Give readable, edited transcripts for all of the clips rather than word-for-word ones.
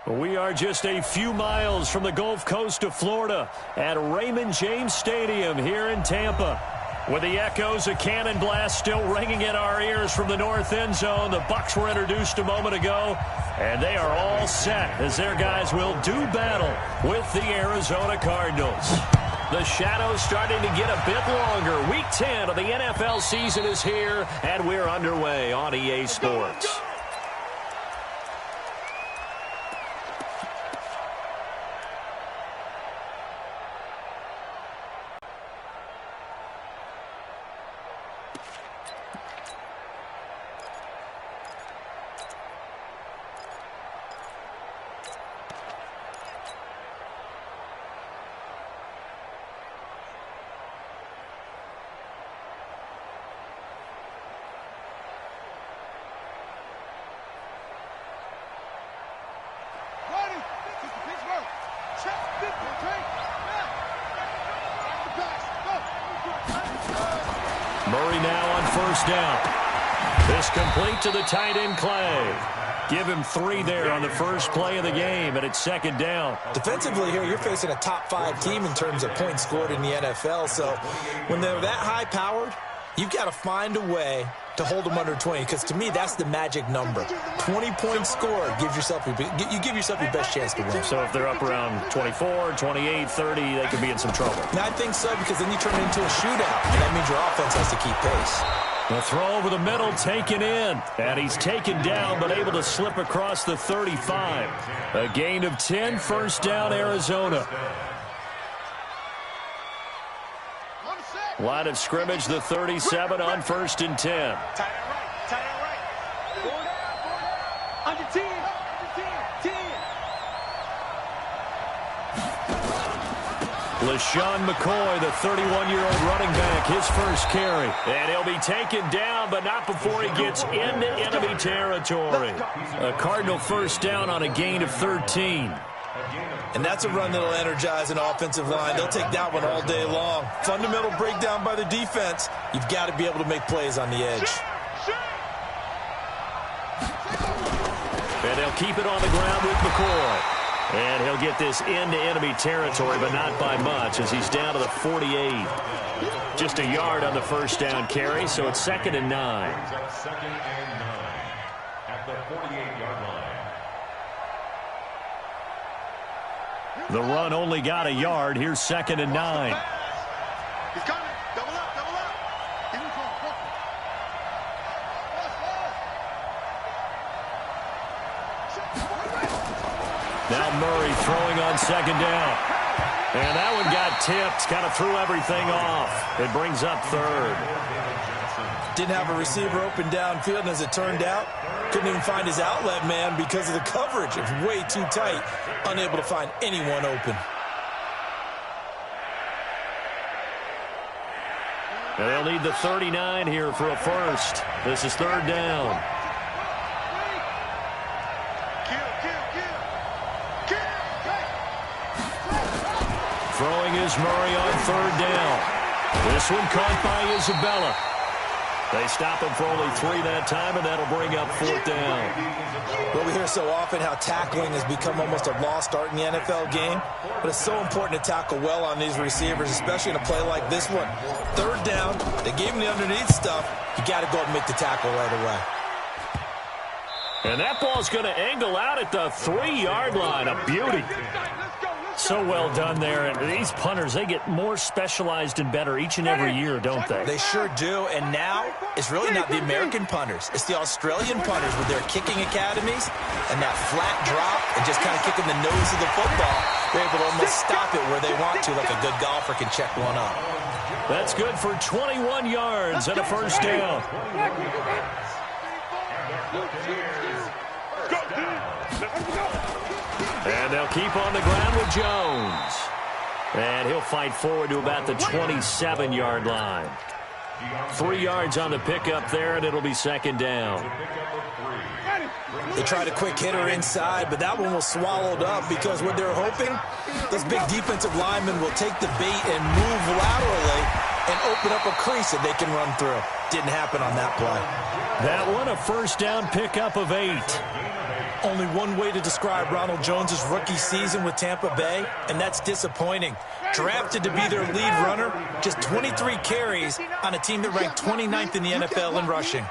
We are just a few miles from the Gulf Coast of Florida at Raymond James Stadium here in Tampa. With the echoes of cannon blast still ringing in our ears from the north end zone, the Bucs were introduced a moment ago, and they are all set as their guys will do battle with the Arizona Cardinals. The shadow's starting to get a bit longer. Week 10 of the NFL season is here, and we're underway on EA Sports. Murray now on first down. This complete to the tight end, Clay. Give him 3 there on the first play of the game, and it's second down. Defensively here, you're facing a top-5 team in terms of points scored in the NFL. So when they're that high-powered, you've got to find a way to hold them under 20, because to me, that's the magic number. 20 points scored, you give yourself your best chance to win. So if they're up around 24, 28, 30, they could be in some trouble. And I think so, because then you turn it into a shootout, and that means your offense has to keep pace. The throw over the middle taken in, and he's taken down but able to slip across the 35. A gain of 10, first down, Arizona. Line of scrimmage, the 37 on first and 10. Tight end right. Under 10. LaShawn McCoy, the 31-year-old running back, his first carry. And he'll be taken down, but not before he gets into enemy territory. A Cardinal first down on a gain of 13. And that's a run that'll energize an offensive line. They'll take that one all day long. Fundamental breakdown by the defense. You've got to be able to make plays on the edge. And they'll keep it on the ground with McCoy. And he'll get this into enemy territory, but not by much, as he's down to the 48. Just a yard on the first down carry, so it's second and 9. Second and 9 at the 48-yard line. The run only got a yard. Here's second and 9. He's coming. Double up. Now Murray throwing on second down. And that one got tipped. Kind of threw everything off. It brings up third. Didn't have a receiver open downfield, and as it turned out, couldn't even find his outlet man because of the coverage. It's way too tight. Unable to find anyone open. And they'll need the 39 here for a first. This is third down. Throwing is Murray on third down. This one caught by Isabella. They stop him for only 3 that time, and that'll bring up fourth down. Well, we hear so often how tackling has become almost a lost art in the NFL game, but it's so important to tackle well on these receivers, especially in a play like this one. Third down, they gave him the underneath stuff. You got to go and make the tackle right away. And that ball's going to angle out at the 3-yard line. A beauty. So well done there. And these punters, they get more specialized and better each and every year, don't they? They sure do. And now it's really not the American punters. It's the Australian punters with their kicking academies and that flat drop and just kind of kicking the nose of the football. They're able to almost stop it where they want to, like a good golfer can check one up. That's good for 21 yards and a first down. And they'll keep on the ground with Jones. And he'll fight forward to about the 27-yard line. 3 yards on the pickup there, and it'll be second down. They tried a quick hitter inside, but that one was swallowed up because what they're hoping, this big defensive lineman will take the bait and move laterally and open up a crease that they can run through. Didn't happen on that play. That one, a first down pickup of 8. Only one way to describe Ronald Jones' rookie season with Tampa Bay, and that's disappointing. Drafted to be their lead runner, just 23 carries on a team that ranked 29th in the NFL in rushing.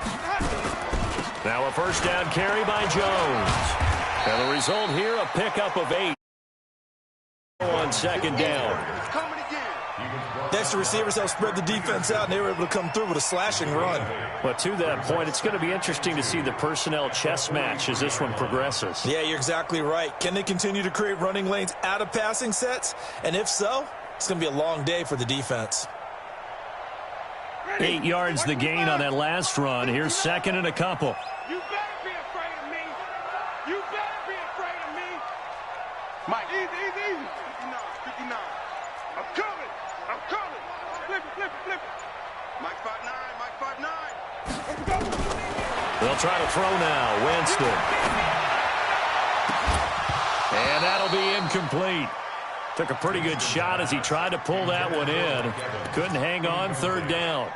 Now a first down carry by Jones. And the result here, a pickup of 8 on second down. Next, the receivers helped spread the defense out, and they were able to come through with a slashing run. But to that point, it's going to be interesting to see the personnel chess match as this one progresses. Yeah, you're exactly right. Can they continue to create running lanes out of passing sets? And if so, it's going to be a long day for the defense. 8 yards the gain on that last run. Here's second and a couple. You better be afraid of me. You better be afraid of me. Mike, easy. 59. I'm coming. Flip it. Mike 5'9". They'll try to throw now. Winston. And that'll be incomplete. Took a pretty good shot as he tried to pull that one in. Couldn't hang on, third down.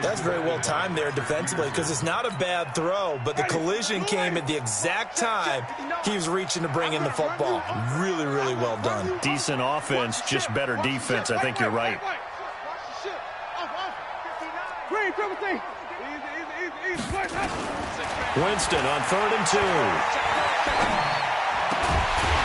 That's very well timed there defensively because it's not a bad throw, but the collision came at the exact time he was reaching to bring in the football. Really, really well done. Decent offense, just better defense. I think you're right. Winston on 3rd and 2.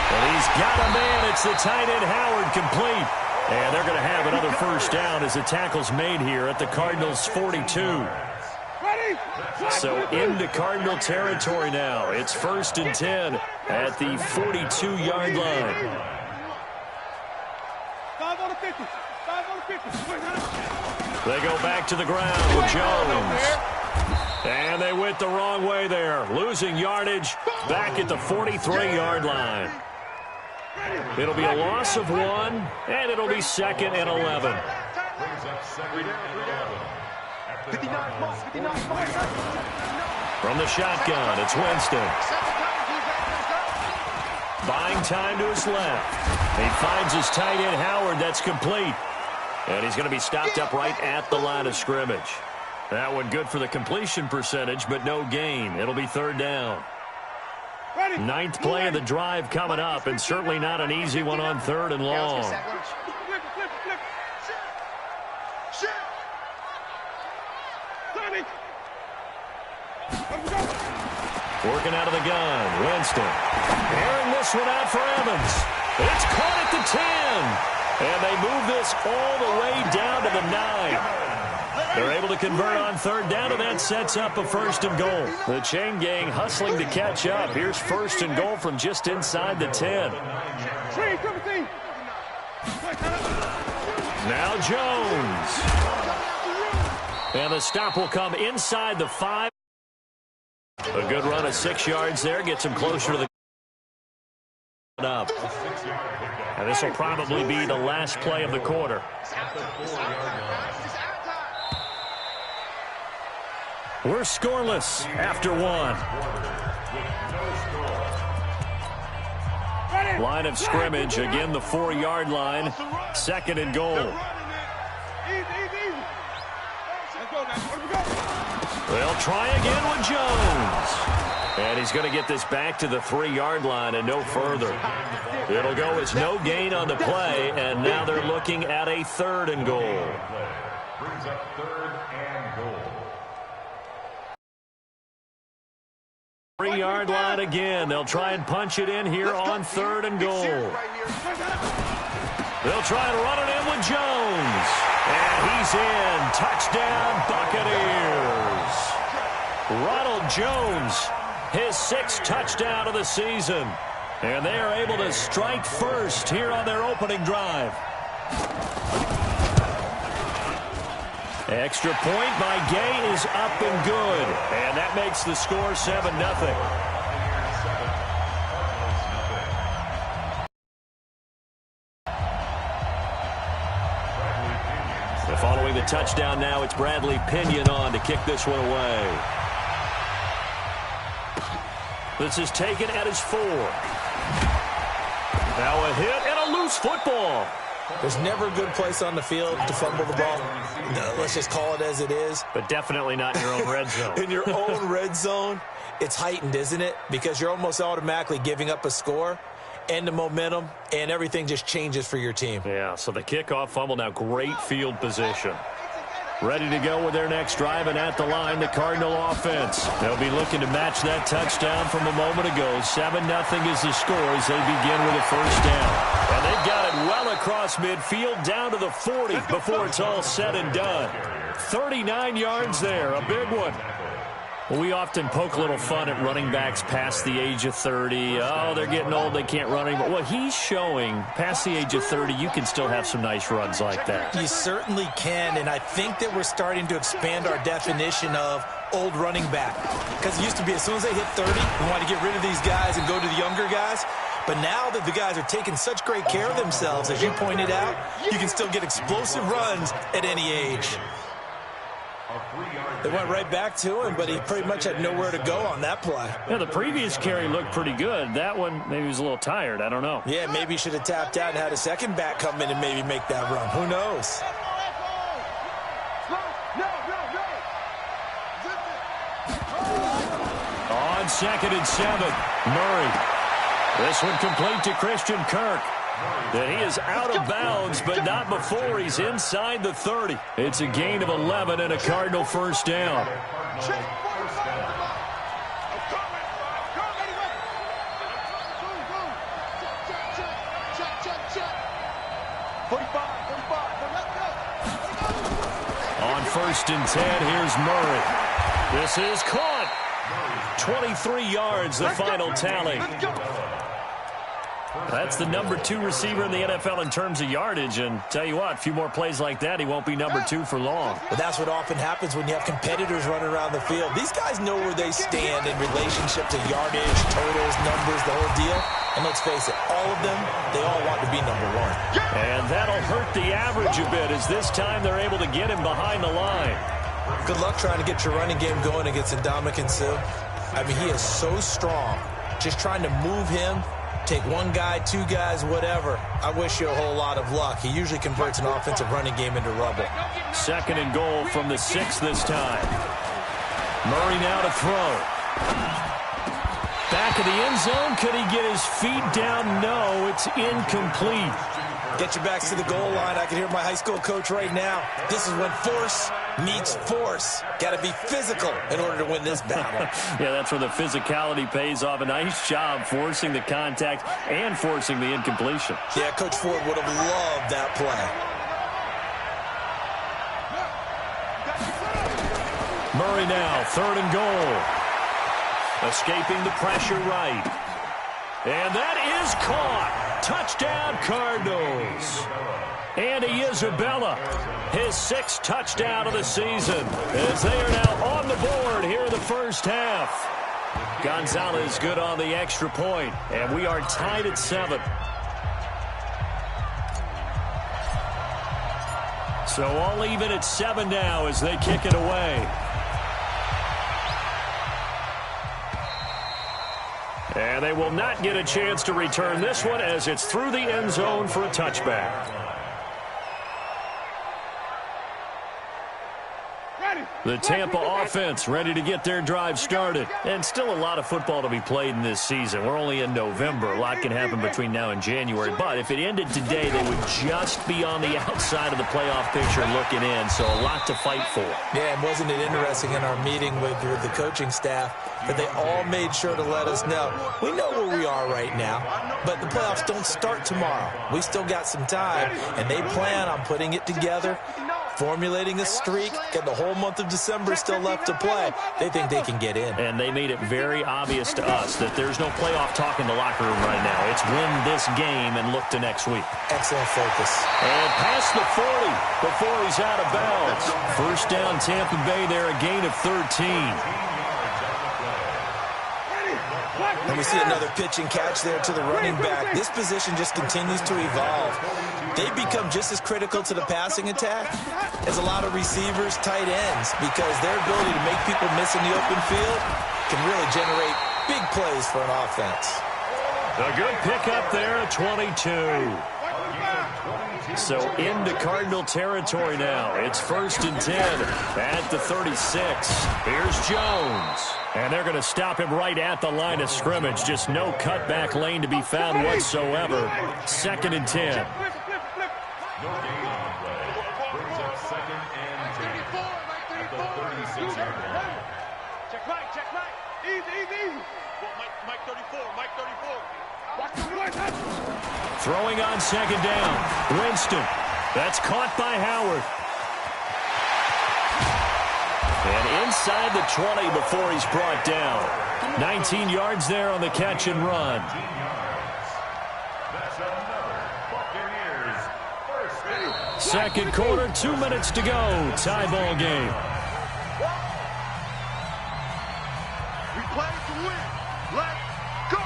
And he's got a man. It's the tight end Howard complete. And they're going to have another first down as the tackle's made here at the Cardinals' 42. So into Cardinal territory now. It's 1st and 10 at the 42-yard line. 5 on the 50. They go back to the ground with Jones. And they went the wrong way there. Losing yardage back at the 43-yard line. It'll be a loss of 1, and it'll be 2nd and 11. From the shotgun, it's Winston. Buying time to his left. He finds his tight end, Howard. That's complete. And he's going to be stopped up right at the line of scrimmage. That one good for the completion percentage, but no gain. It'll be 3rd down. 9th play of the drive coming up, and certainly not an easy one on 3rd and long. Working out of the gun, Winston. Airing this one out for Evans. It's caught at the 10. And they move this all the way down to the 9. They're able to convert on 3rd down, and that sets up a 1st and goal. The chain gang hustling to catch up. Here's 1st and goal from just inside the 10. Now Jones. And the stop will come inside the 5. A good run of 6 yards there. Gets him closer to the up. And this will probably be the last play of the quarter. We're scoreless after 1. Line of scrimmage, again the 4-yard line. 2nd and goal. They'll try again with Jones. And he's going to get this back to the 3-yard line and no further. It'll go as no gain on the play, and now they're looking at a 3rd and goal. Brings up 3rd and goal. 3-yard line again. They'll try and punch it in here on 3rd and goal. They'll try and run it in with Jones. And he's in. Touchdown, Buccaneers. Ronald Jones, his 6th touchdown of the season. And they are able to strike first here on their opening drive. Extra point by Gay is up and good. And that makes the score 7-0. Following the touchdown now, it's Bradley Pinion on to kick this one away. This is taken at his 4. Now a hit and a loose football. There's never a good place on the field to fumble the ball. No, let's just call it as it is. But definitely not in your own red zone. In your own red zone, it's heightened, isn't it? Because you're almost automatically giving up a score and the momentum, and everything just changes for your team. Yeah, so the kickoff fumble, now great field position. Ready to go with their next drive, and at the line, the Cardinal offense. They'll be looking to match that touchdown from a moment ago. 7-0 is the score as they begin with a first down. And they've got it well across midfield, down to the 40 before it's all said and done. 39 yards there, a big one. Well, we often poke a little fun at running backs past the age of 30. Oh, they're getting old, they can't run anymore. Well, he's showing past the age of 30, you can still have some nice runs like that. You certainly can, and I think that we're starting to expand our definition of old running back. Because it used to be as soon as they hit 30, we want to get rid of these guys and go to the younger guys. But now that the guys are taking such great care of themselves, as you pointed out, you can still get explosive runs at any age. They went right back to him, but he pretty much had nowhere to go on that play. Yeah, the previous carry looked pretty good. That one, maybe he was a little tired. I don't know. Yeah, maybe he should have tapped out and had a second back come in and maybe make that run. Who knows? On 2nd and 7, Murray. This one complete to Christian Kirk. And he is out of bounds, but not before he's inside the 30. It's a gain of 11 and a Cardinal first down. On 1st and 10, here's Murray. This is caught. 23 yards, the final tally. That's the number 2 receiver in the NFL in terms of yardage, and tell you what, a few more plays like that, he won't be number 2 for long. But that's what often happens when you have competitors running around the field. These guys know where they stand in relationship to yardage, totals, numbers, the whole deal. And let's face it, all of them, they all want to be number 1. And that'll hurt the average a bit, as this time they're able to get him behind the line. Good luck trying to get your running game going against Ndamukong Suh. I mean, he is so strong. Just trying to move him, take one guy, 2 guys, whatever. I wish you a whole lot of luck. He usually converts an offensive running game into rubble. 2nd and goal from the 6 this time. Murray now to throw. Back of the end zone. Could he get his feet down? No, it's incomplete. Get your backs to the goal line. I can hear my high school coach right now. This is when force meets force. Got to be physical in order to win this battle. Yeah, that's where the physicality pays off. A nice job forcing the contact and forcing the incompletion. Yeah, Coach Ford would have loved that play. Murray now, 3rd and goal. Escaping the pressure right. And that is caught. Touchdown, Cardinals. Andy Isabella, his 6th touchdown of the season, as they are now on the board here in the first half. Gonzalez good on the extra point, and we are tied at 7. So all even at 7 now as they kick it away. And they will not get a chance to return this one as it's through the end zone for a touchback. The Tampa offense ready to get their drive started. And still a lot of football to be played in this season. We're only in November. A lot can happen between now and January. But if it ended today, they would just be on the outside of the playoff picture looking in. So a lot to fight for. Yeah, and wasn't it interesting in our meeting with the coaching staff that they all made sure to let us know. We know where we are right now, but the playoffs don't start tomorrow. We still got some time, and they plan on putting it together, formulating a streak, got the whole month of December still left to play. They think they can get in. And they made it very obvious to us that there's no playoff talk in the locker room right now. It's win this game and look to next week. Excellent focus. And past the 40 before he's out of bounds. First down, Tampa Bay there, a gain of 13. And we see another pitch and catch there to the running back. This position just continues to evolve. They become just as critical to the passing attack as a lot of receivers, tight ends, because their ability to make people miss in the open field can really generate big plays for an offense. A good pickup there at 22. So into Cardinal territory now. It's 1st and 10 at the 36. Here's Jones. And they're going to stop him right at the line of scrimmage. Just no cutback lane to be found whatsoever. 2nd and 10. No gain on the play. Brings up 2nd and 10 at the 36-yard line. Check right. Easy. Mike 34. Watch the Throwing on 2nd down. Winston. That's caught by Howard. And inside the 20 before he's brought down. 19 yards there on the catch and run. That's another Buccaneers first down. Second quarter, 2 minutes to go. Tie ball game. We play to win. Let's go.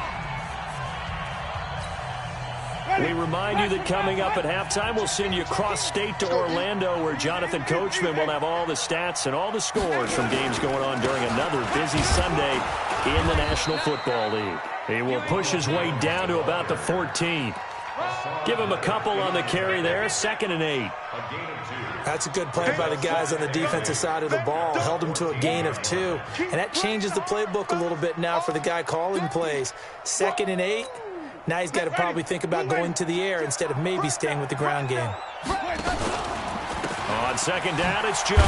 We remind you that coming up at halftime, we'll send you cross-state to Orlando, where Jonathan Coachman will have all the stats and all the scores from games going on during another busy Sunday in the National Football League. He will push his way down to about the 14. Give him a couple on the carry there. 2nd and 8. That's a good play by the guys on the defensive side of the ball. Held him to a gain of 2. And that changes the playbook a little bit now for the guy calling plays. 2nd and 8. Now he's got to probably think about going to the air instead of maybe staying with the ground game. On 2nd down, it's Jones.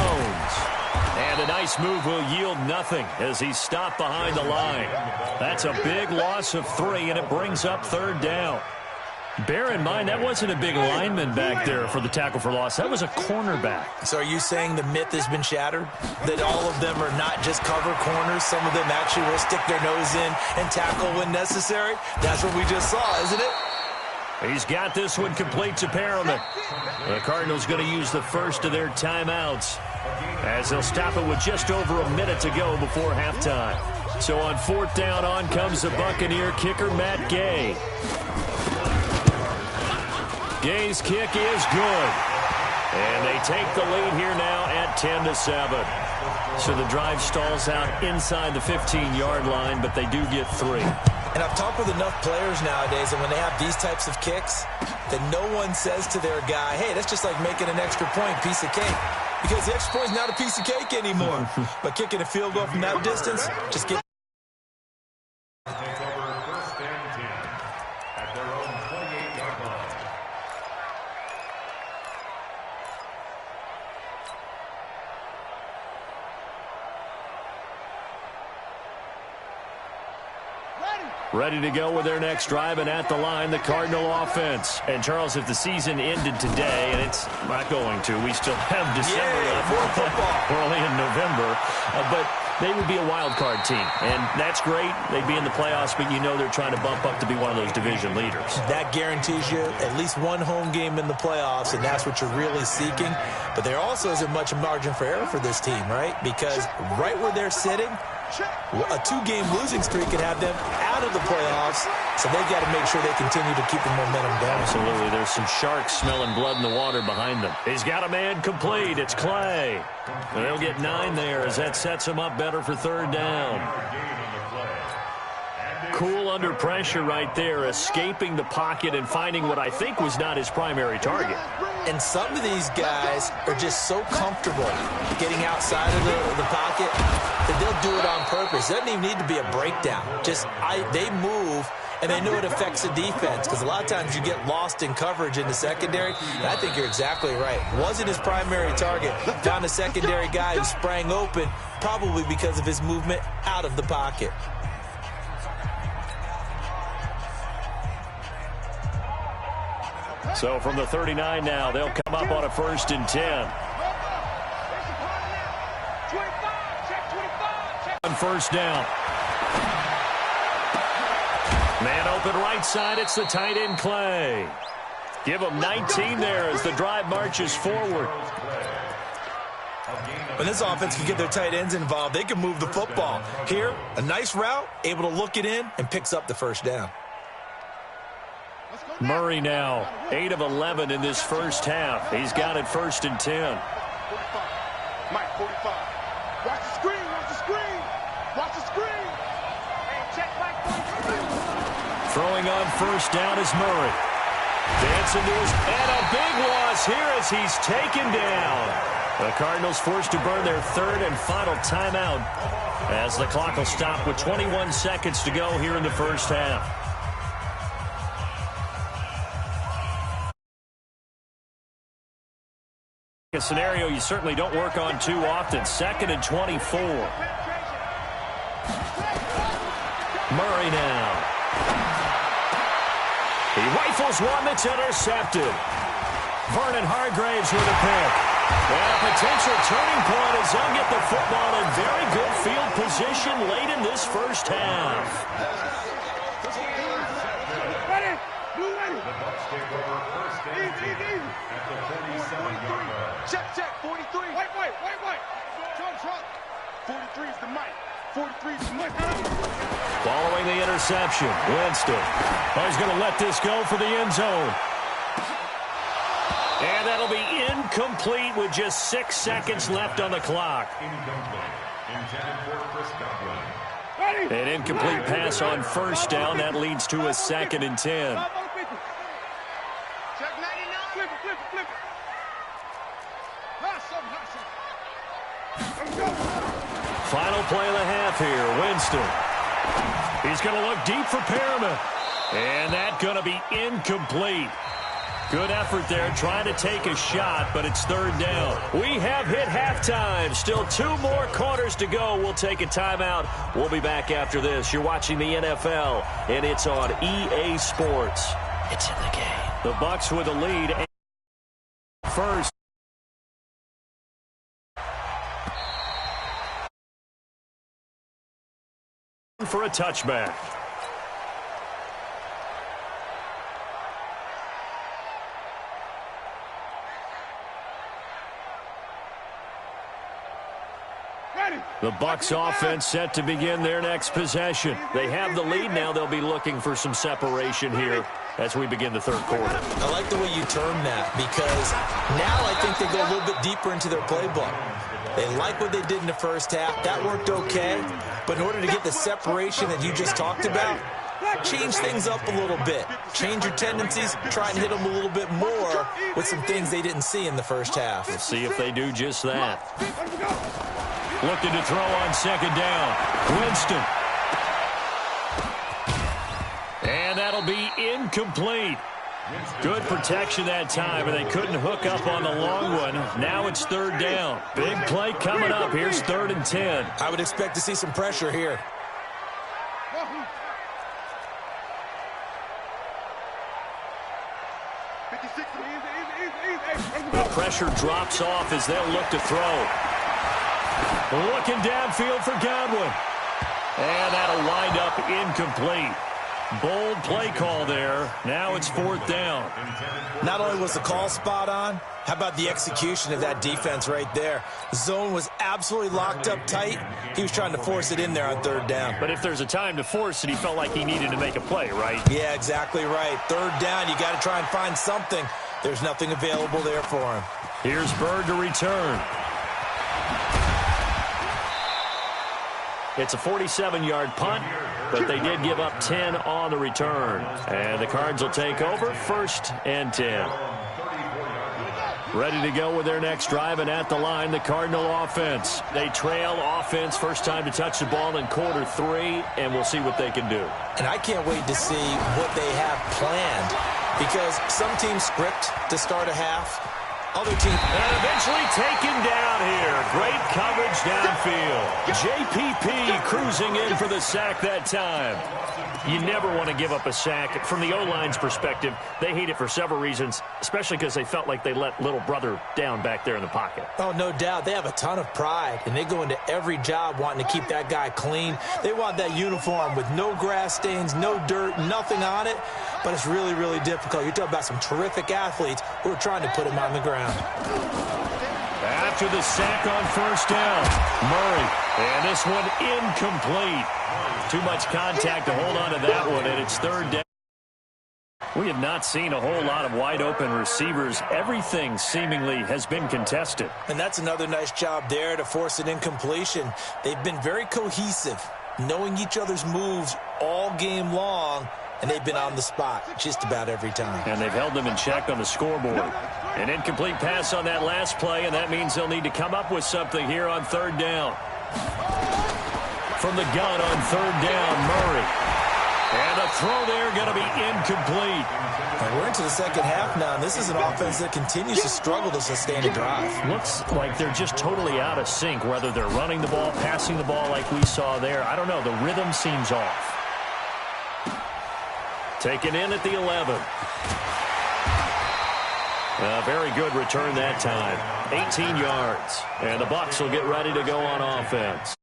And a nice move will yield nothing as he's stopped behind the line. That's a big loss of 3, and it brings up 3rd down. Bear in mind, that wasn't a big lineman back there for the tackle for loss. That was a cornerback. So are you saying the myth has been shattered? That all of them are not just cover corners? Some of them actually will stick their nose in and tackle when necessary? That's what we just saw, isn't it? He's got this one complete to Perriman. The Cardinals going to use the first of their timeouts as they'll stop it with just over a minute to go before halftime. So on 4th down, on comes the Buccaneer kicker, Matt Gay. Gay's kick is good. And they take the lead here now at 10-7. So the drive stalls out inside the 15-yard line, but they do get 3. And I've talked with enough players nowadays, and when they have these types of kicks, that no one says to their guy, hey, that's just like making an extra point, piece of cake. Because the extra point is not a piece of cake anymore. But kicking a field goal from that distance, just get. Take over 1st and 10 at their own 28-yard line. Ready to go with their next drive, and at the line, the Cardinal offense. And, Charles, if the season ended today, and it's not going to, we still have December left. More football. We're only in November. But they would be a wild card team, and that's great. They'd be in the playoffs, but you know they're trying to bump up to be one of those division leaders. That guarantees you at least one home game in the playoffs, and that's what you're really seeking. But there also isn't much margin for error for this team, right? Because right where they're sitting, a 2-game losing streak could have them out of the playoffs, so they've got to make sure they continue to keep the momentum going. Absolutely. There's some sharks smelling blood in the water behind them. He's got a man complete. It's Clay. And they'll get 9 there as that sets him up better for 3rd down. Cool under pressure right there, escaping the pocket and finding what I think was not his primary target. And some of these guys are just so comfortable getting outside of the pocket that they'll do it on purpose. It doesn't even need to be a breakdown. They move, and they know it affects the defense, because a lot of times you get lost in coverage in the secondary. And I think you're exactly right. Wasn't his primary target. Found a secondary guy who sprang open, probably because of his movement out of the pocket. So from the 39 now, they'll come up on a 1st and 10. On 1st down. Man open right side, it's the tight end Clay. Give him 19 there as the drive marches forward. When this offense can get their tight ends involved, they can move the football. Here, a nice route, able to look it in, and picks up the 1st down. Murray now, 8 of 11 in this first half. He's got it 1st and 10. 45. Mike, 45. Watch the screen, watch the screen. Watch the screen. Hey, check Mike, 45. Throwing on 1st down is Murray. Dancing to his, and a big loss here as he's taken down. The Cardinals forced to burn their third and final timeout as the clock will stop with 21 seconds to go here in the first half. A scenario you certainly don't work on too often. 2nd and 24. Murray now. He rifles one that's intercepted. Vernon Hargraves with a pick. And a potential turning point as they'll get the football in very good field position late in this first half. Ready? Blue ready. The Bucs take over first and 10 at the 47-yard line. Check, 43. Wait. Trump. 43 is the mic. 43 is the mic. Following the interception, Winston. He's going to let this go for the end zone. And that'll be incomplete with just 6 seconds left on the clock. Intended for Chris Godwin. An incomplete pass on first down. That leads to a 2nd and 10. Check 99. Flip it. Final play of the half here. Winston. He's going to look deep for Perriman. And that's going to be incomplete. Good effort there trying to take a shot, but it's 3rd down. We have hit halftime. Still 2 more quarters to go. We'll take a timeout. We'll be back after this. You're watching the NFL, and it's on EA Sports. It's in the game. The Bucs with a lead. First. For a touchback. The Bucs offense set to begin their next possession. They have the lead now. They'll be looking for some separation here as we begin the 3rd quarter. I like the way you term that because now I think they go a little bit deeper into their playbook. They like what they did in the first half. That worked okay. But in order to get the separation that you just talked about, change things up a little bit. Change your tendencies. Try and hit them a little bit more with some things they didn't see in the first half. We'll see if they do just that. Looking to throw on 2nd down. Winston. And that'll be incomplete. Good protection that time, and they couldn't hook up on the long one. Now it's 3rd down. Big play coming up. Here's 3rd and 10. I would expect to see some pressure here. The pressure drops off as they'll look to throw. Looking downfield for Godwin. And that'll wind up incomplete. Bold play call there. Now it's 4th down. Not only was the call spot on, how about the execution of that defense right there? The zone was absolutely locked up tight. He was trying to force it in there on 3rd down. But if there's a time to force it, he felt like he needed to make a play, right? Yeah, exactly right. 3rd down, you got to try and find something. There's nothing available there for him. Here's Bird to return. It's a 47-yard punt, but they did give up 10 on the return. And the Cards will take over 1st and 10. Ready to go with their next drive, and at the line, the Cardinal offense. They trail offense, first time to touch the ball in quarter 3, and we'll see what they can do. And I can't wait to see what they have planned, because some teams script to start a half. Other team. And eventually taken down here. Great coverage downfield. JPP cruising in for the sack that time. You never want to give up a sack. From the O-line's perspective, they hate it for several reasons, especially because they felt like they let little brother down back there in the pocket. Oh, no doubt. They have a ton of pride, and they go into every job wanting to keep that guy clean. They want that uniform with no grass stains, no dirt, nothing on it. But it's really, really difficult. You're talking about some terrific athletes who are trying to put him on the ground. After the sack on 1st down, Murray. And this one incomplete. Too much contact to hold on to that one, and it's 3rd down. We have not seen a whole lot of wide-open receivers. Everything seemingly has been contested. And that's another nice job there to force an incompletion. They've been very cohesive, knowing each other's moves all game long, and they've been on the spot just about every time. And they've held them in check on the scoreboard. An incomplete pass on that last play, and that means they'll need to come up with something here on third down. From the gun on third down, Murray. And a throw there going to be incomplete. And we're into the second half now, and this is an offense that continues to struggle to sustain a drive. Looks like they're just totally out of sync, whether they're running the ball, passing the ball like we saw there. I don't know. The rhythm seems off. Taken in at the 11. A very good return that time. 18 yards. And the Bucs will get ready to go on offense.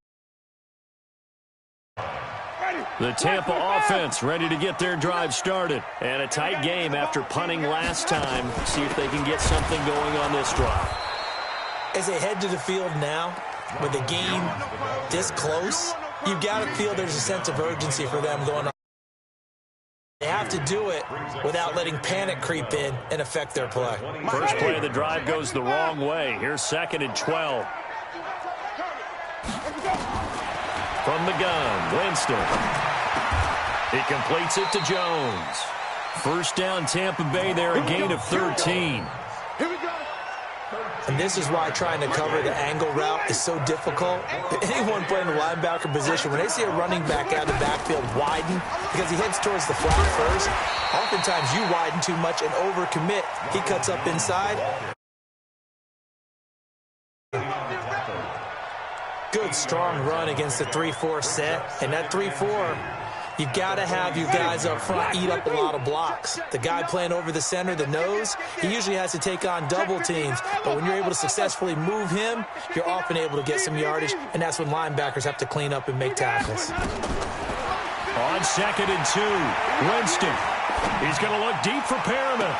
The Tampa offense ready to get their drive started. And a tight game after punting last time. See if they can get something going on this drive. As they head to the field now, with the game this close, you've got to feel there's a sense of urgency for them going on. They have to do it without letting panic creep in and affect their play. First play of the drive goes the wrong way. Here's 2nd and 12. From the gun, Winston. He completes it to Jones. First down, Tampa Bay there, a gain of 13. And this is why trying to cover the angle route is so difficult. Anyone playing the linebacker position, when they see a running back out of the backfield widen because he heads towards the flat first, oftentimes you widen too much and overcommit. He cuts up inside. Good, strong run against the 3-4 set. And that 3-4, you've got to have your guys up front eat up a lot of blocks. The guy playing over the center, the nose, he usually has to take on double teams. But when you're able to successfully move him, you're often able to get some yardage, and that's when linebackers have to clean up and make tackles. On 2nd and 2, Winston. He's going to look deep for Perriman.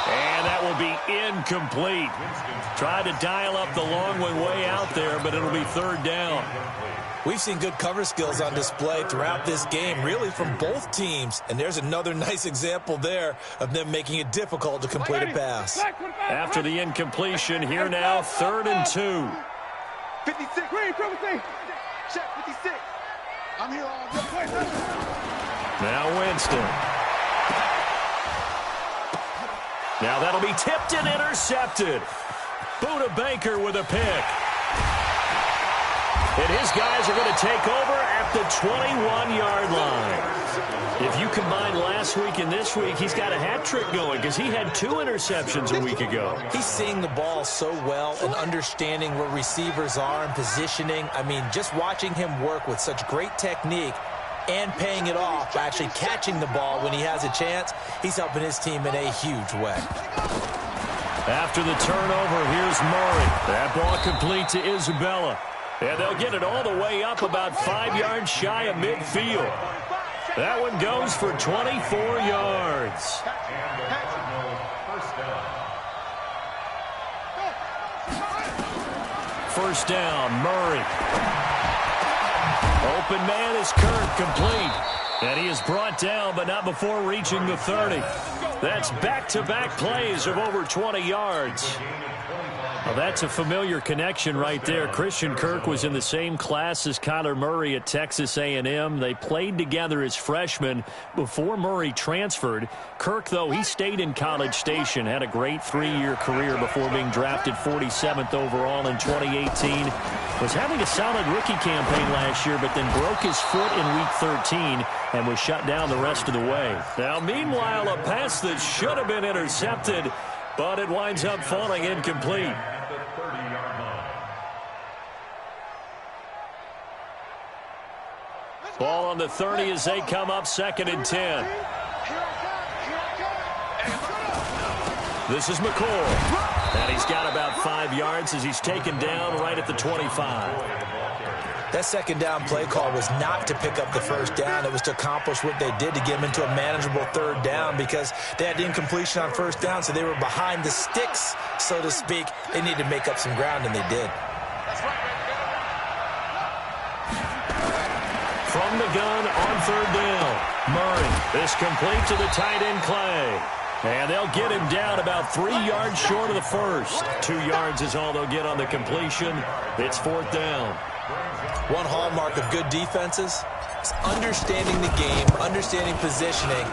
And that will be incomplete. Tried to dial up the long one way out there, but it'll be third down. We've seen good cover skills on display throughout this game, really from both teams. And there's another nice example there of them making it difficult to complete a pass. After the incompletion, here now, 3rd and 2. 56. Green, check 56. I'm here all day. Now Winston. Now that'll be tipped and intercepted. Buda Baker with a pick. And his guys are going to take over at the 21-yard line. If you combine last week and this week, he's got a hat trick going because he had 2 interceptions a week ago. He's seeing the ball so well and understanding where receivers are and positioning. I mean, just watching him work with such great technique and paying it off by actually catching the ball when he has a chance, he's helping his team in a huge way. After the turnover, here's Murray. That ball complete to Isabella. And they'll get it all the way up about 5 yards shy of midfield. That one goes for 24 yards. First down, Murray. Open man is Kirk, complete. And he is brought down, but not before reaching the 30. That's back-to-back plays of over 20 yards. Well, that's a familiar connection right there. Christian Kirk was in the same class as Kyler Murray at Texas A&M. They played together as freshmen before Murray transferred. Kirk, though, he stayed in College Station, had a great 3-year career before being drafted 47th overall in 2018. Was having a solid rookie campaign last year, but then broke his foot in Week 13 and was shut down the rest of the way. Now, meanwhile, a pass that should have been intercepted, but it winds up falling incomplete. Ball on the 30 as they come up 2nd and 10. This is McCoy. And he's got about 5 yards as he's taken down right at the 25. That second down play call was not to pick up the first down. It was to accomplish what they did to get them into a manageable third down because they had incompletion on first down, so they were behind the sticks, so to speak. They needed to make up some ground, and they did. From the gun on third down, Murray is complete to the tight end Clay. And they'll get him down about 3 yards short of the first. 2 yards is all they'll get on the completion. It's 4th down. One hallmark of good defenses is understanding the game, understanding positioning,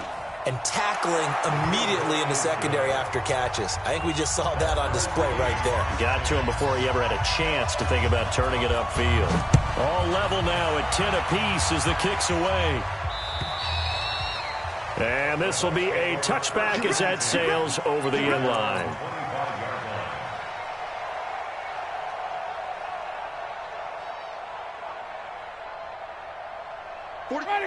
and tackling immediately in the secondary after catches. I think we just saw that on display right there. Got to him before he ever had a chance to think about turning it upfield. All level now at 10 apiece as the kick's away. And this will be a touchback as that sails over the end line.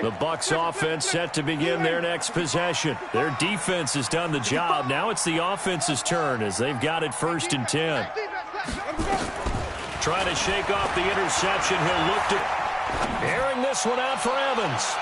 The Bucs offense set to begin their next possession. Their defense has done the job. Now it's the offense's turn as they've got it 1st and 10. Trying to shake off the interception. He'll look to airing this one out for Evans.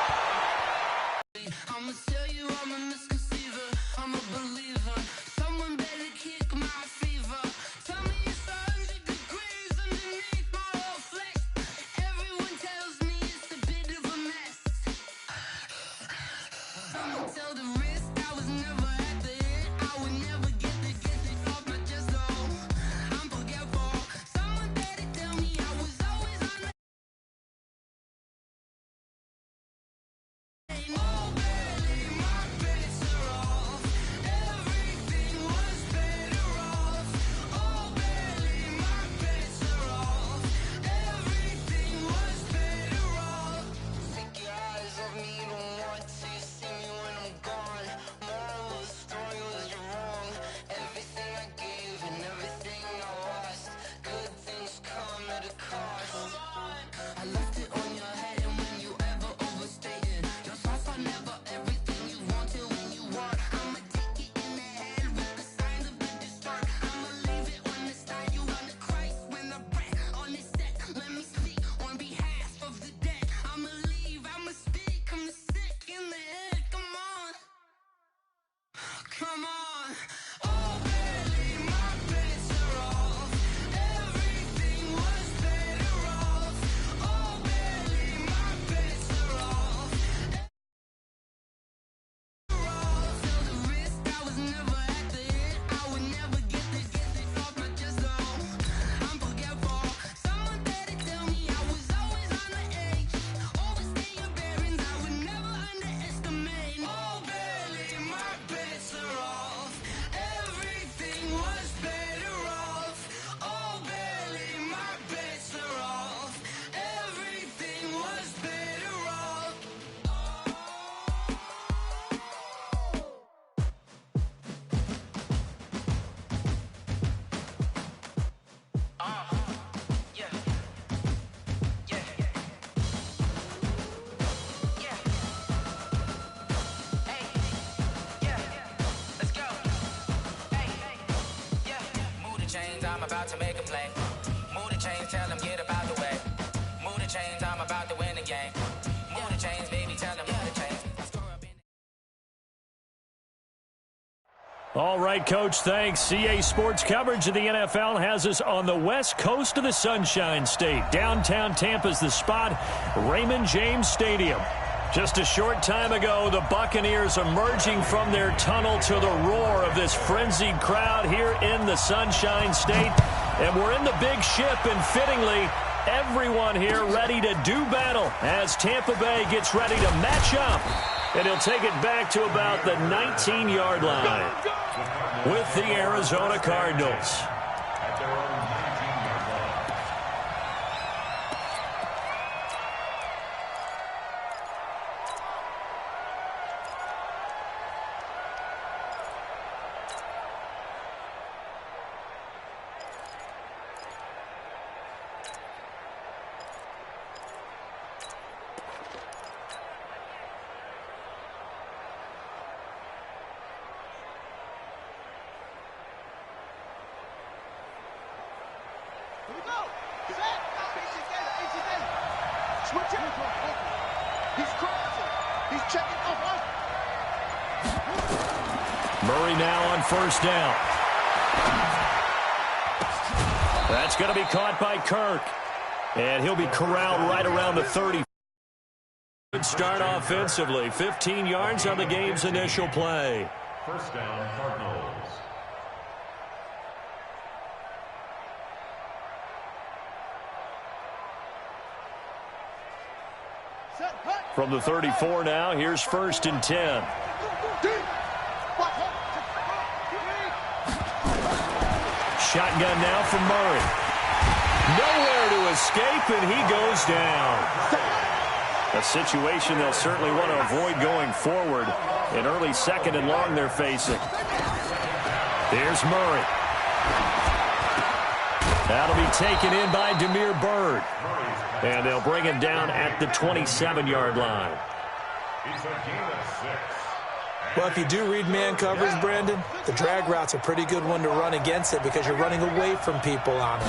I'm about to make a play. Move the chains, tell them get about the way. Move the chains, I'm about to win the game. Move the chains, baby, tell them move the chains. All right, Coach, thanks. CA Sports coverage of the NFL has us on the west coast of the Sunshine State. Downtown Tampa's the spot, Raymond James Stadium. Just a short time ago, the Buccaneers emerging from their tunnel to the roar of this frenzied crowd here in the Sunshine State. And we're in the big ship, and fittingly, everyone here ready to do battle as Tampa Bay gets ready to match up. And he'll take it back to about the 19-yard line with the Arizona Cardinals. Murray now on first down. That's going to be caught by Kirk. And he'll be corralled right around the 30. Good start offensively. 15 yards on the game's initial play. First down, Cardinals. From the 34 now, here's 1st and 10. Shotgun now from Murray. Nowhere to escape, and he goes down. A situation they'll certainly want to avoid going forward. An early 2nd and long they're facing. Here's Murray. That'll be taken in by Demir Bird. And they'll bring him down at the 27-yard line. It's a game of 6. Well, if you do read man coverage, Brandon, the drag route's a pretty good one to run against it because you're running away from people on it.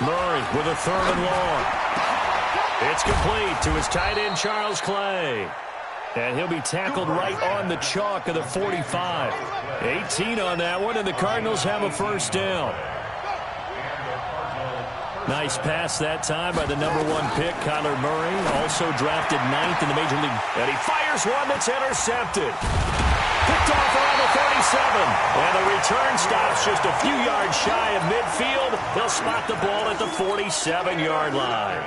Murray with a 3rd and long. It's complete to his tight end, Charles Clay. And he'll be tackled right on the chalk of the 45. 18 on that one, and the Cardinals have a 1st down. Nice pass that time by the #1 pick, Kyler Murray, also drafted 9th in the Major League. And he fires one that's intercepted. Picked off around the 37. And the return stops just a few yards shy of midfield. He'll spot the ball at the 47-yard line.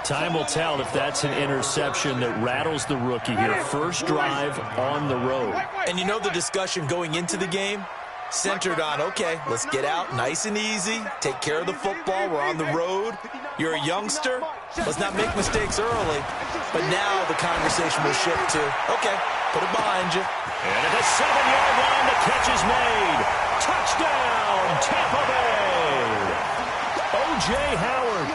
Time will tell if that's an interception that rattles the rookie here. First drive on the road. And you know the discussion going into the game? Centered on, okay, let's get out nice and easy, take care of the football, we're on the road. You're a youngster, let's not make mistakes early. But now the conversation will shift to, okay, put it behind you. And at the 7-yard line, the catch is made. Touchdown, Tampa Bay. O.J. Howard,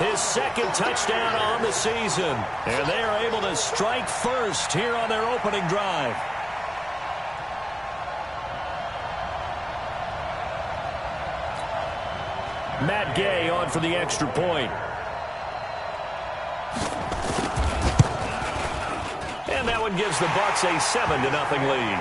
his 2nd touchdown on the season. And they are able to strike first here on their opening drive. Matt Gay on for the extra point. And that one gives the Bucs a 7-0 lead.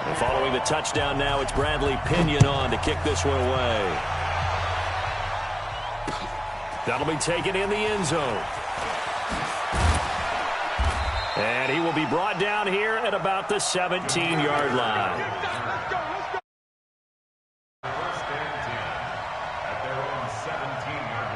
And following the touchdown now, it's Bradley Pinion on to kick this one away. That'll be taken in the end zone. And he will be brought down here at about the 17-yard line. First and 10 at their own 17-yard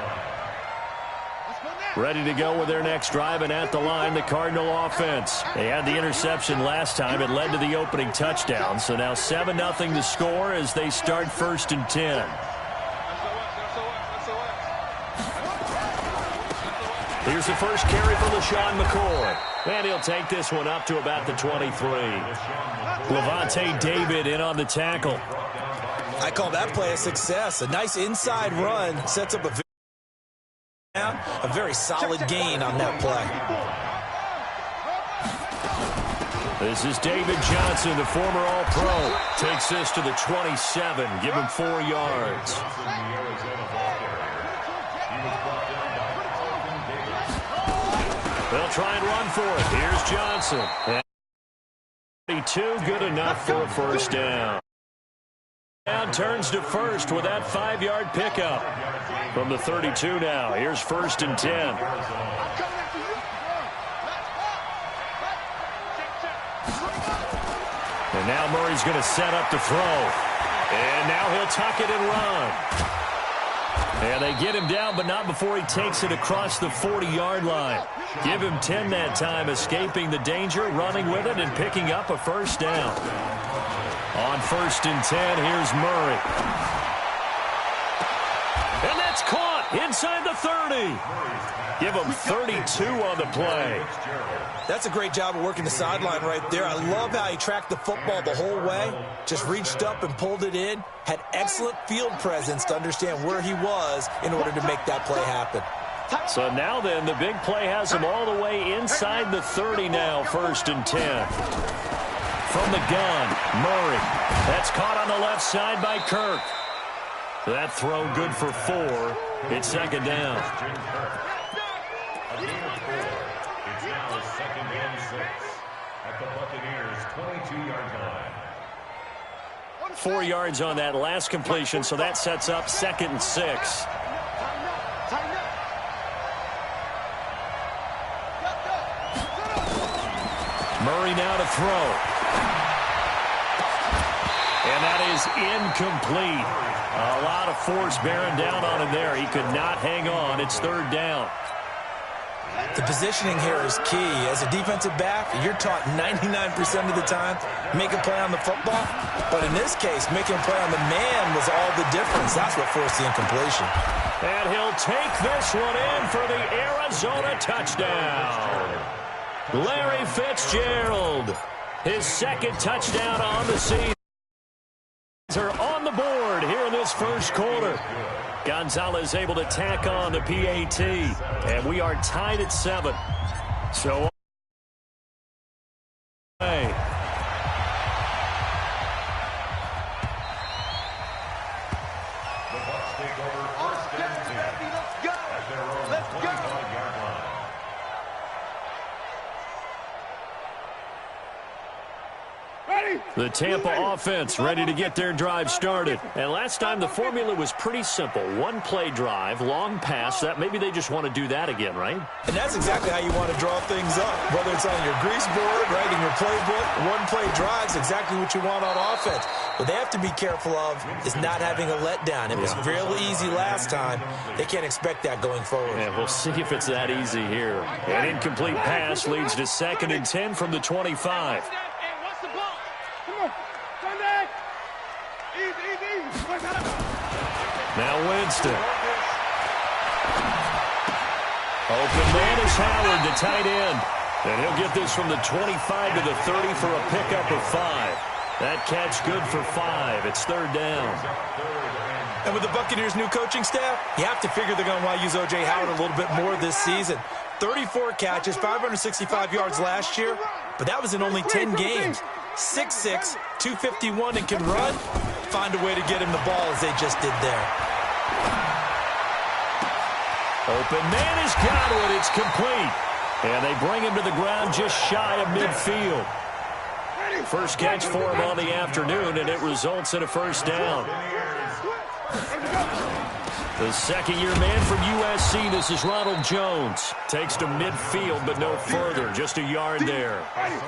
line. Ready to go with their next drive, and at the line, the Cardinal offense. They had the interception last time. It led to the opening touchdown. So now 7-0 to score as they start 1st and 10. Here's the first carry for LaShawn McCoy. And he'll take this one up to about the 23. Levante David in on the tackle. I call that play a success. A nice inside run sets up a very solid gain on that play. This is David Johnson, the former All-Pro. Takes this to the 27. Give him 4 yards. They'll try and run for it. Here's Johnson. 22, good enough for a 1st down. Down turns to first with that 5-yard pickup. From the 32 now, here's 1st and 10. And now Murray's going to set up to throw. And now he'll tuck it and run. And they get him down, but not before he takes it across the 40-yard line. Give him 10 that time, escaping the danger, running with it, and picking up a 1st down. On 1st and 10, here's Murray. And that's caught inside the 30. Give him 32 on the play. That's a great job of working the sideline right there. I love how he tracked the football the whole way. Just reached up and pulled it in. Had excellent field presence to understand where he was in order to make that play happen. So now then, the big play has him all the way inside the 30 now, 1st and 10. From the gun, Murray. That's caught on the left side by Kirk. That throw good for 4. It's 2nd down. A gain of 4. It's now 2nd and 6 at the Buccaneers' 22-yard line. 4 yards on that last completion, so that sets up 2nd and 6. Murray now to throw. And And that is incomplete. A lot of force bearing down on him there. He could not hang on. It's third down. The positioning here is key. As a defensive back, you're taught 99% of the time, make a play on the football. But in this case, making a play on the man was all the difference. That's what forced the incompletion. And he'll take this one in for the Arizona touchdown. Larry Fitzgerald, his second touchdown on the season. Are on the board here in this first quarter. Gonzalez able to tack on the PAT, and we are tied at 7. So, hey. The Bucs take over first and 10 at their own 25-yard line. The Tampa offense ready to get their drive started. And last time the formula was pretty simple. One play drive, long pass. That maybe they just want to do that again, right? And that's exactly how you want to draw things up. Whether it's on your grease board, right, in your playbook, one play drive is exactly what you want on offense. What they have to be careful of is not having a letdown. It was real easy last time. They can't expect that going forward. Yeah, we'll see if it's that easy here. An incomplete pass leads to 2nd and 10 from the 25. Now Winston. Open man is Howard, the tight end. And he'll get this from the 25 to the 30 for a pickup of 5. That catch good for 5. It's third down. And with the Buccaneers' new coaching staff, you have to figure they're going to want to use O.J. Howard a little bit more this season. 34 catches, 565 yards last year, but that was in only 10 games. 6'6", 251, and can run. Find a way to get him the ball as they just did there. Open man is Godwin. It's complete. And they bring him to the ground just shy of midfield. First catch for him on the afternoon, and it results in a first down. The second-year man from USC, this is Ronald Jones. Takes to midfield, but no further. Just a yard there.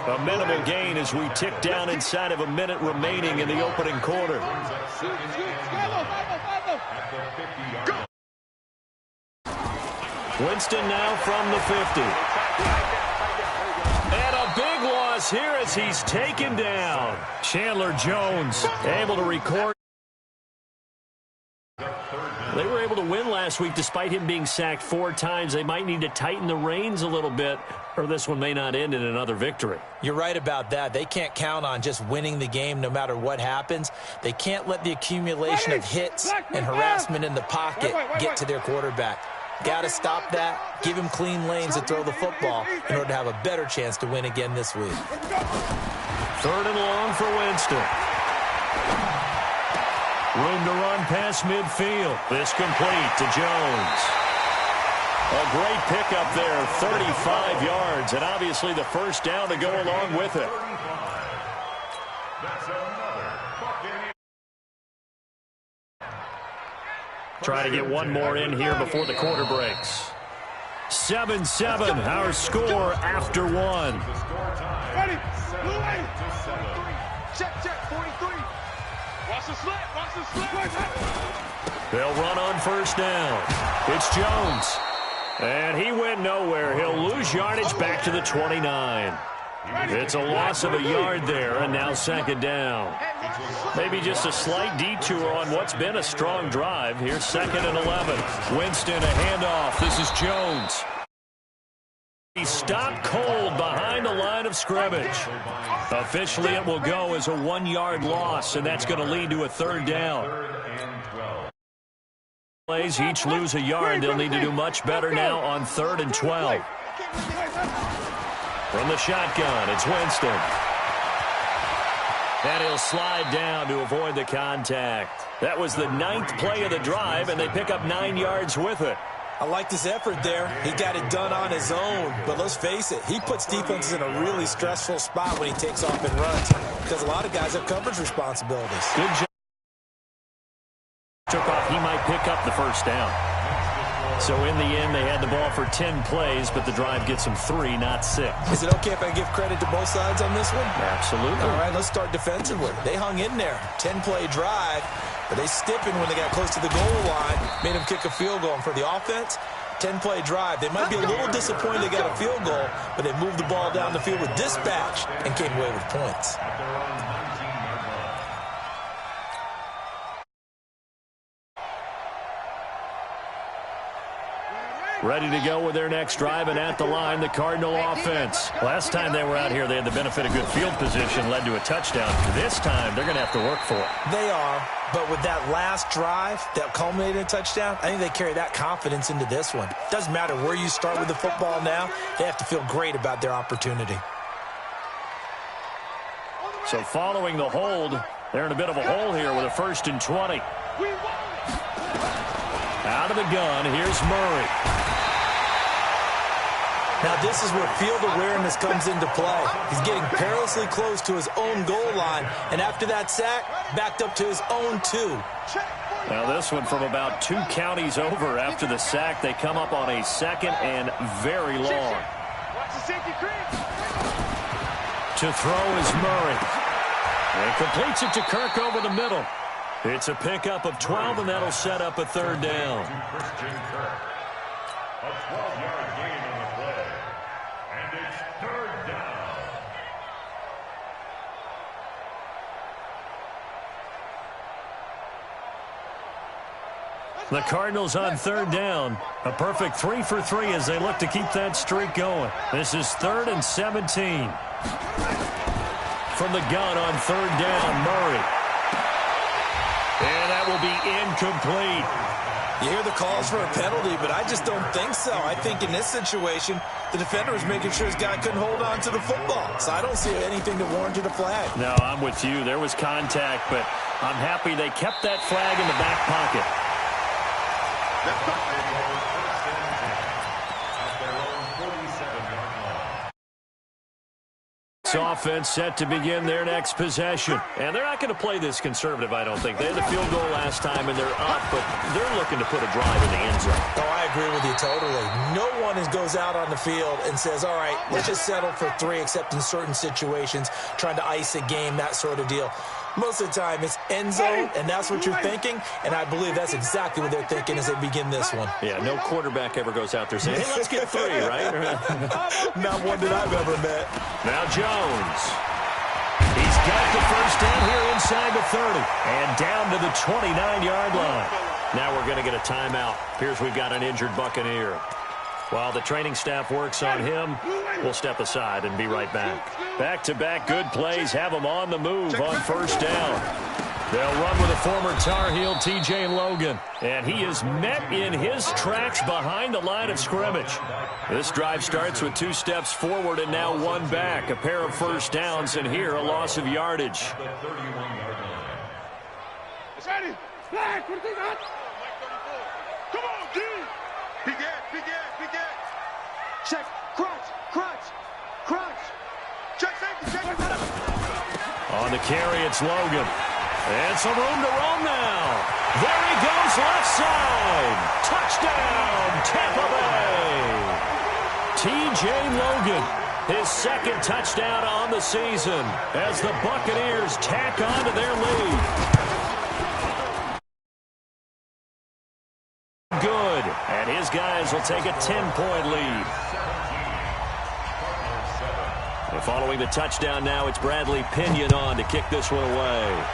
A minimal gain as we tick down inside of a minute remaining in the opening quarter. Winston now from the 50. And a big loss here as he's taken down. Chandler Jones able to record. They were able to win last week despite him being sacked 4 times. They might need to tighten the reins a little bit, or this one may not end in another victory. You're right about that. They can't count on just winning the game no matter what happens. They can't let the accumulation of hits and harassment in the pocket get to their quarterback. Got to stop that, give him clean lanes to throw the football in order to have a better chance to win again this week. Third and long for Winston. Room to run past midfield. This complete to Jones. A great pickup there, 35 yards, and obviously the first down to go along with it. Try to get one more in here before the quarter breaks. 7-7, our score after 1. Ready? Check, 43. Watch the slip, watch the slip. They'll run on first down. It's Jones. And he went nowhere. He'll lose yardage back to the 29. It's a loss of a yard there, and now second down. Maybe just a slight detour on what's been a strong drive. Here's 2nd and 11. Winston, a handoff. This is Jones. He stopped cold behind the line of scrimmage. Officially, it will go as a 1-yard loss, and that's going to lead to a third down. Plays each lose a yard. They'll need to do much better now on 3rd and 12. From the shotgun, it's Winston. And he'll slide down to avoid the contact. That was the 9th play of the drive, and they pick up 9 yards with it. I like this effort there. He got it done on his own. But let's face it, he puts defenses in a really stressful spot when he takes off and runs because a lot of guys have coverage responsibilities. Good job. Took off. He might pick up the first down. So in the end, they had the ball for 10 plays, but the drive gets them 3, not 6. Is it okay if I give credit to both sides on this one? Absolutely. All right, let's start defensively. They hung in there. 10-play drive, but they stiffened when they got close to the goal line, made them kick a field goal. And for the offense, 10-play drive. They might be a little disappointed they got a field goal, but they moved the ball down the field with dispatch and came away with points. Ready to go with their next drive, and at the line, the Cardinal offense. Last time they were out here, they had the benefit of good field position, led to a touchdown. This time, they're going to have to work for it. They are, but with that last drive that culminated in a touchdown, I think they carry that confidence into this one. Doesn't matter where you start with the football now, they have to feel great about their opportunity. So following the hold, they're in a bit of a hole here with a 1st and 20. Out of the gun, here's Murray. Now, this is where field awareness comes into play. He's getting perilously close to his own goal line, and after that sack, backed up to his own 2. Now, this one from about 2 counties over. After the sack, they come up on a 2nd and very long. To throw is Murray. And completes it to Kirk over the middle. It's a pickup of 12, and that'll set up a 3rd down. Christian Kirk. A 12-yard gain on the play. And it's 3rd down. The Cardinals on 3rd down. A perfect 3 for 3 as they look to keep that streak going. This is 3rd and 17. From the gun on 3rd down, Murray. And that will be incomplete. You hear the calls for a penalty, but I just don't think so. I think in this situation, the defender was making sure his guy couldn't hold on to the football. So I don't see anything that warranted a flag. No, I'm with you. There was contact, but I'm happy they kept that flag in the back pocket. Offense set to begin their next possession. And they're not going to play this conservative, I don't think. They had the field goal last time, and they're up, but they're looking to put a drive in the end zone. Oh, I agree with you totally. No one goes out on the field and says, all right, let's just settle for 3, except in certain situations, trying to ice a game, that sort of deal. Most of the time, it's end zone, and that's what you're thinking, and I believe that's exactly what they're thinking as they begin this one. Yeah, no quarterback ever goes out there saying, hey, let's get 3, right? Not one that I've ever met. Now Jones. He's got the 1st down here inside the 30, and down to the 29-yard line. Now we're going to get a timeout. Here's we've got an injured Buccaneer. While the training staff works on him, we'll step aside and be right back. Back-to-back good plays have them on the move on 1st down. They'll run with a former Tar Heel, T.J. Logan. And he is met in his tracks behind the line of scrimmage. This drive starts with 2 steps forward and now 1 back. A pair of 1st downs, and here a loss of yardage. Come on, D! Big ass. Check, crunch. Check safety. On the carry, it's Logan. And some room to roam now. There he goes, left side. Touchdown, Tampa Bay. T.J. Logan, his 2nd touchdown on the season as the Buccaneers tack on to their lead. Good, and his guys will take a 10-point lead. And following the touchdown now, it's Bradley Pinion on to kick this one away.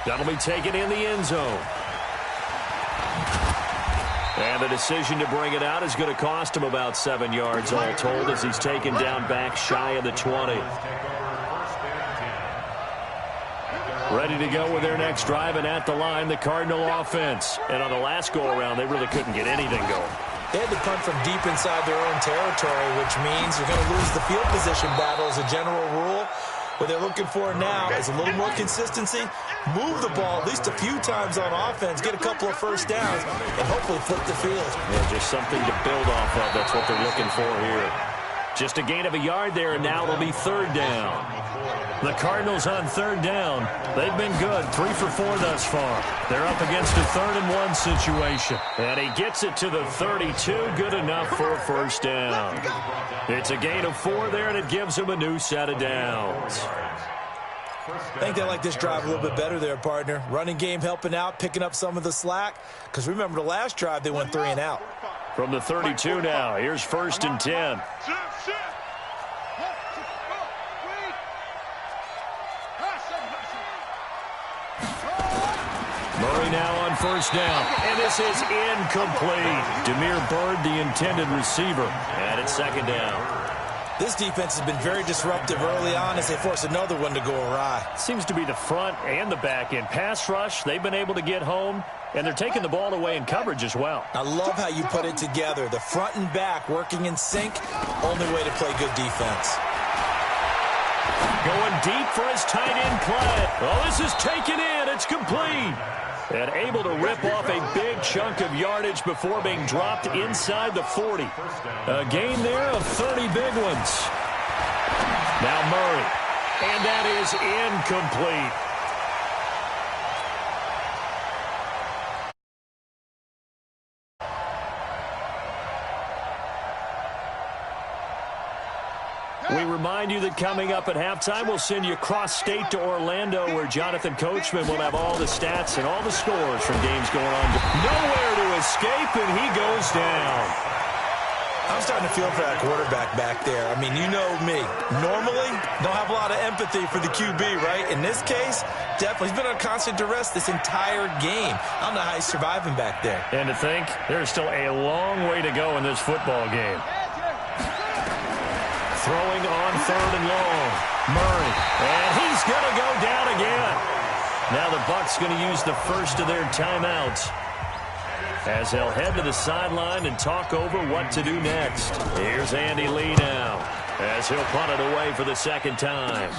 That'll be taken in the end zone. And the decision to bring it out is going to cost him about 7 yards all told as he's taken down back shy of the 20. Ready to go with their next drive, and at the line, the Cardinal offense. And on the last go-around, they really couldn't get anything going. They had to punt from deep inside their own territory, which means you're going to lose the field position battle as a general rule. What they're looking for now is a little more consistency, move the ball at least a few times on offense, get a couple of 1st downs, and hopefully flip the field. Yeah, just something to build off of. That's what they're looking for here. Just a gain of a yard there, and now it'll be third down. The Cardinals on third down. They've been good, 3 for 4 thus far. They're up against a 3rd and 1 situation. And he gets it to the 32, good enough for a first down. It's a gain of 4 there, and it gives him a new set of downs. I think they like this drive a little bit better there, partner. Running game helping out, picking up some of the slack. Because remember, the last drive, they went 3 and out. From the 32 now, here's 1st and 10. Murray now on first down, and this is incomplete. Demir Bird, the intended receiver, and it's second down. This defense has been very disruptive early on as they force another one to go awry. Seems to be the front and the back end. Pass rush, they've been able to get home, and they're taking the ball away in coverage as well. I love how you put it together. The front and back working in sync, only way to play good defense. Going deep for his tight end play. Oh, this is taken in. It's complete. And able to rip off a big chunk of yardage before being dropped inside the 40. A gain there of 30 big ones. Now Murray. And that is incomplete. We remind you that coming up at halftime, we'll send you cross-state to Orlando, where Jonathan Coachman will have all the stats and all the scores from games going on. Nowhere to escape, and he goes down. I'm starting to feel for that quarterback back there. I mean, you know me. Normally, don't have a lot of empathy for the QB, right? In this case, definitely. He's been on constant duress this entire game. I don't know how he's surviving back there. And to think, there's still a long way to go in this football game. Throwing on 3rd and long. Murray. And he's going to go down again. Now the Bucs going to use the first of their timeouts as they'll head to the sideline and talk over what to do next. Here's Andy Lee now as he'll punt it away for the second time.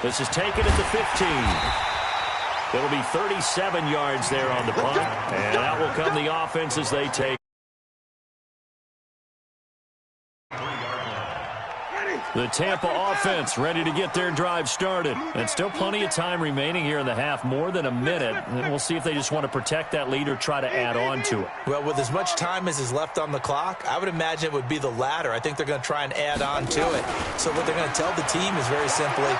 This is taken at the 15. It'll be 37 yards there on the punt. And out will come the offense as they take. The Tampa offense ready to get their drive started. And still plenty of time remaining here in the half, more than a minute. And we'll see if they just want to protect that lead or try to add on to it. Well, with as much time as is left on the clock, I would imagine it would be the latter. I think they're going to try and add on to it. So what they're going to tell the team is very simply,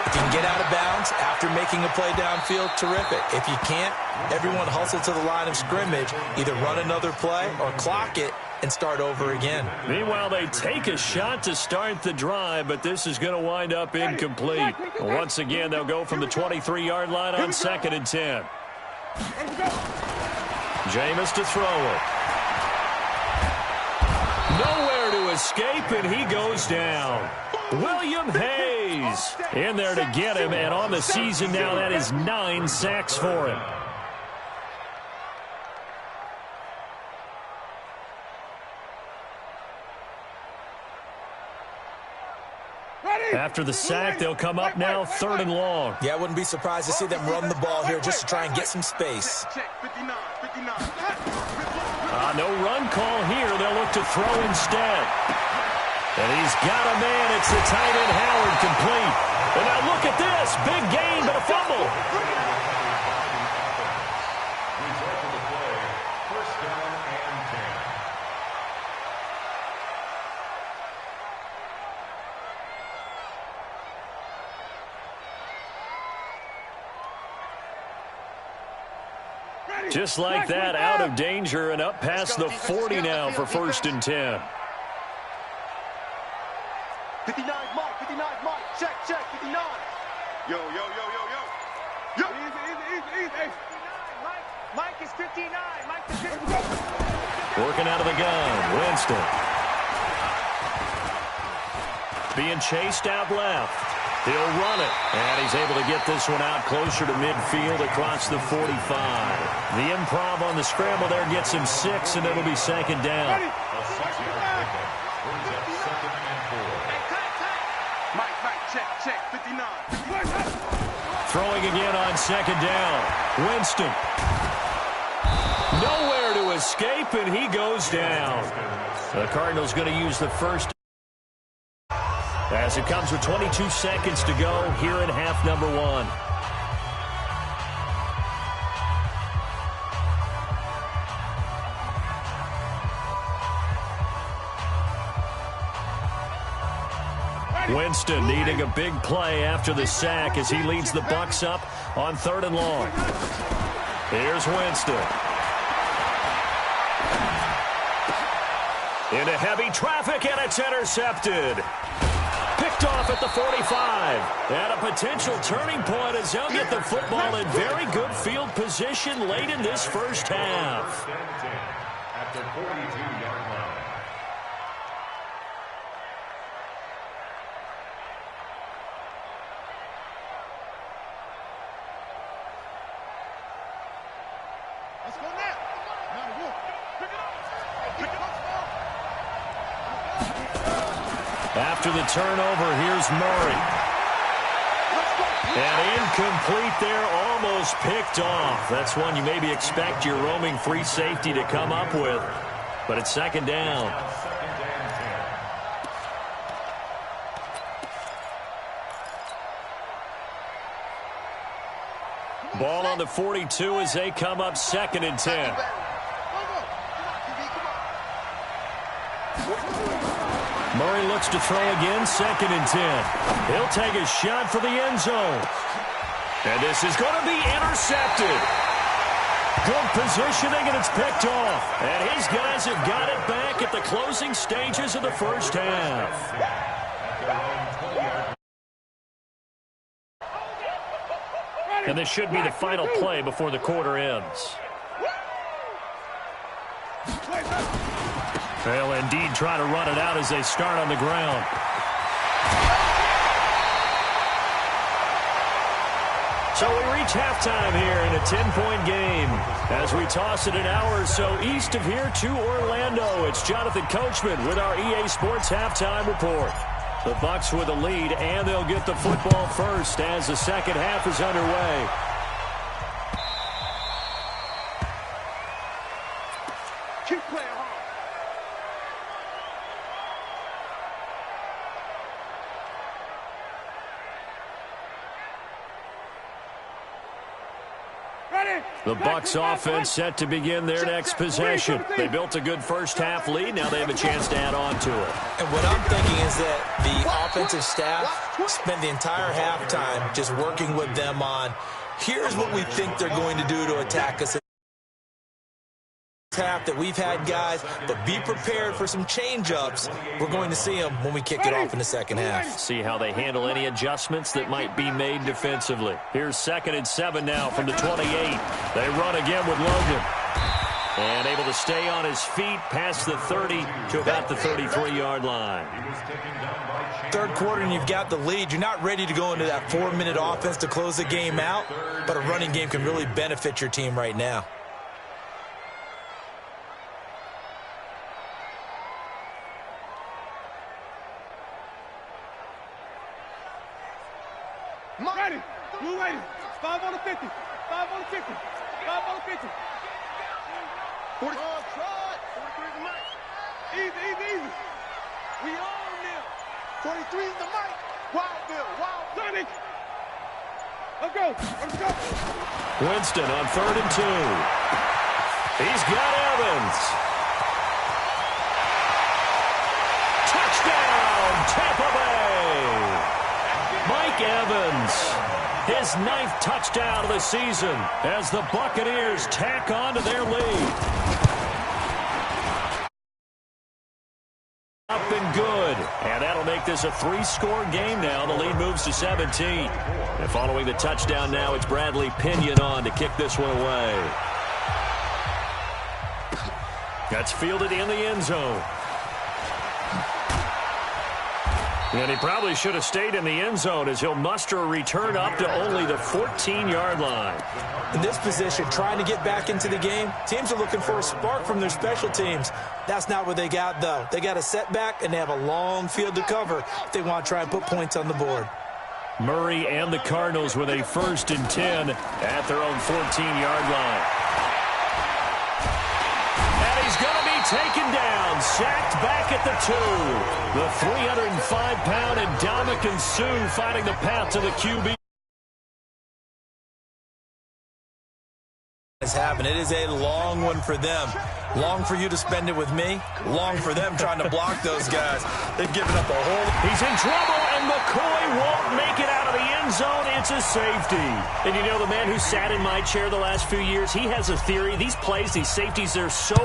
if you can get out of bounds after making a play downfield, terrific. If you can't, everyone hustle to the line of scrimmage, either run another play or clock it and start over again. Meanwhile, they take a shot to start the drive, but this is going to wind up incomplete. Once again, they'll go from the 23-yard line on 2nd and 10. Jameis to throw it. Nowhere to escape, and he goes down. William Hayes in there to get him, and on the season now, that is 9 sacks for him. After the sack, they'll come up now 3rd and long. Yeah, I wouldn't be surprised to see them run the ball here just to try and get some space. No run call here. They'll look to throw instead. And he's got a man. It's the tight end Howard, complete. And now look at this. Big gain, but a fumble. Just like that, out of danger and up past the 40 now for 1st and 10. 59, Mike, 59, Mike, check, 59. Yo. Yo. Easy. Mike is 59, Mike is 59. Working out of the gun, Winston. Being chased out left. He'll run it, and he's able to get this one out closer to midfield across the 45. The improv on the scramble there gets him 6, and it'll be 2nd down. Mike, check, 59. Throwing again on 2nd down. Winston. Nowhere to escape, and he goes down. The Cardinals going to use the first as it comes with 22 seconds to go here in half number one. Winston needing a big play after the sack as he leads the Bucs up on 3rd and long. Here's Winston. Into heavy traffic, and it's intercepted. Picked off at the 45. And a potential turning point as they'll get the football in very good field position late in this first half. At the 42-yard line. Let's go now. After the turnover, here's Murray. And incomplete there, almost picked off. That's one you maybe expect your roaming free safety to come up with. But it's 2nd down. Ball on the 42 as they come up 2nd and 10. Murray looks to throw again, 2nd and 10. He'll take a shot for the end zone. And this is going to be intercepted. Good positioning, and it's picked off. And his guys have got it back at the closing stages of the first half. And this should be the final play before the quarter ends. They'll indeed try to run it out as they start on the ground. So we reach halftime here in a 10-point game. As we toss it an hour or so east of here to Orlando, it's Jonathan Coachman with our EA Sports Halftime Report. The Bucs with a lead, and they'll get the football first as the second half is underway. Keep playing hard. The Bucs offense set to begin their next possession. They built a good first half lead. Now they have a chance to add on to it. And what I'm thinking is that the offensive staff spent the entire halftime just working with them on, here's what we think they're going to do to attack us. Half that we've had guys, but be prepared for some change-ups. We're going to see them when we kick it off in the second half. See how they handle any adjustments that might be made defensively. Here's 2nd and 7 now from the 28. They run again with Logan. And able to stay on his feet past the 30 to about the 33-yard line. Third quarter and you've got the lead. You're not ready to go into that 4-minute offense to close the game out, but a running game can really benefit your team right now. Ready. Blue ready. 5 on the 50. 5 on the 50. 5 on the 50. 40. 43 is the mic. Easy. We own them. 43 is the mic. Wild Bill. Wild Sonic. Let's go. Winston on 3rd and 2. He's got Evans. Touchdown, Tampa Bay. Mike Evans, his 9th touchdown of the season as the Buccaneers tack on to their lead. Up and good, and that'll make this a 3-score game now. The lead moves to 17. And following the touchdown now, it's Bradley Pinion on to kick this one away. That's fielded in the end zone. And he probably should have stayed in the end zone as he'll muster a return up to only the 14-yard line. In this position, trying to get back into the game, teams are looking for a spark from their special teams. That's not what they got, though. They got a setback, and they have a long field to cover if they want to try and put points on the board. Murray and the Cardinals with a 1st and 10 at their own 14-yard line. And he's going to be taken down down, sacked back at the 2. The 305-pound Ndamukong Suh finding the path to the QB. And it is a long one for them. Long for you to spend it with me. Long for them trying to block those guys. They've given up a whole... He's in trouble, and McCoy won't make it out of the end zone. It's a safety. And you know, the man who sat in my chair the last few years, he has a theory. These plays, these safeties, they're so...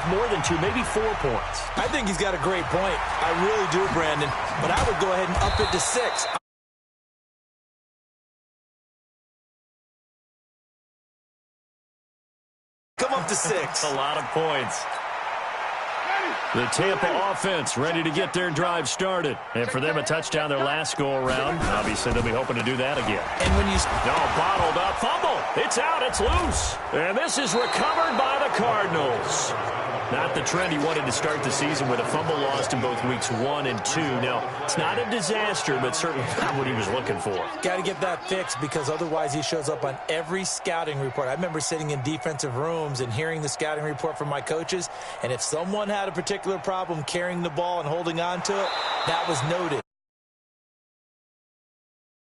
more than 2, maybe 4 points. I think he's got a great point. I really do, Brandon. But I would go ahead and up it to 6. Come up to 6. A lot of points. The Tampa offense ready to get their drive started. And for them, a touchdown their last go-around. Obviously, they'll be hoping to do that again. And when you... No, bottled up. Fumble. It's out. It's loose. And this is recovered by the Cardinals. Not the trend he wanted to start the season with a fumble lost in both weeks 1 and 2. Now, it's not a disaster, but certainly not what he was looking for. Got to get that fixed because otherwise he shows up on every scouting report. I remember sitting in defensive rooms and hearing the scouting report from my coaches, and if someone had a particular problem carrying the ball and holding on to it, that was noted.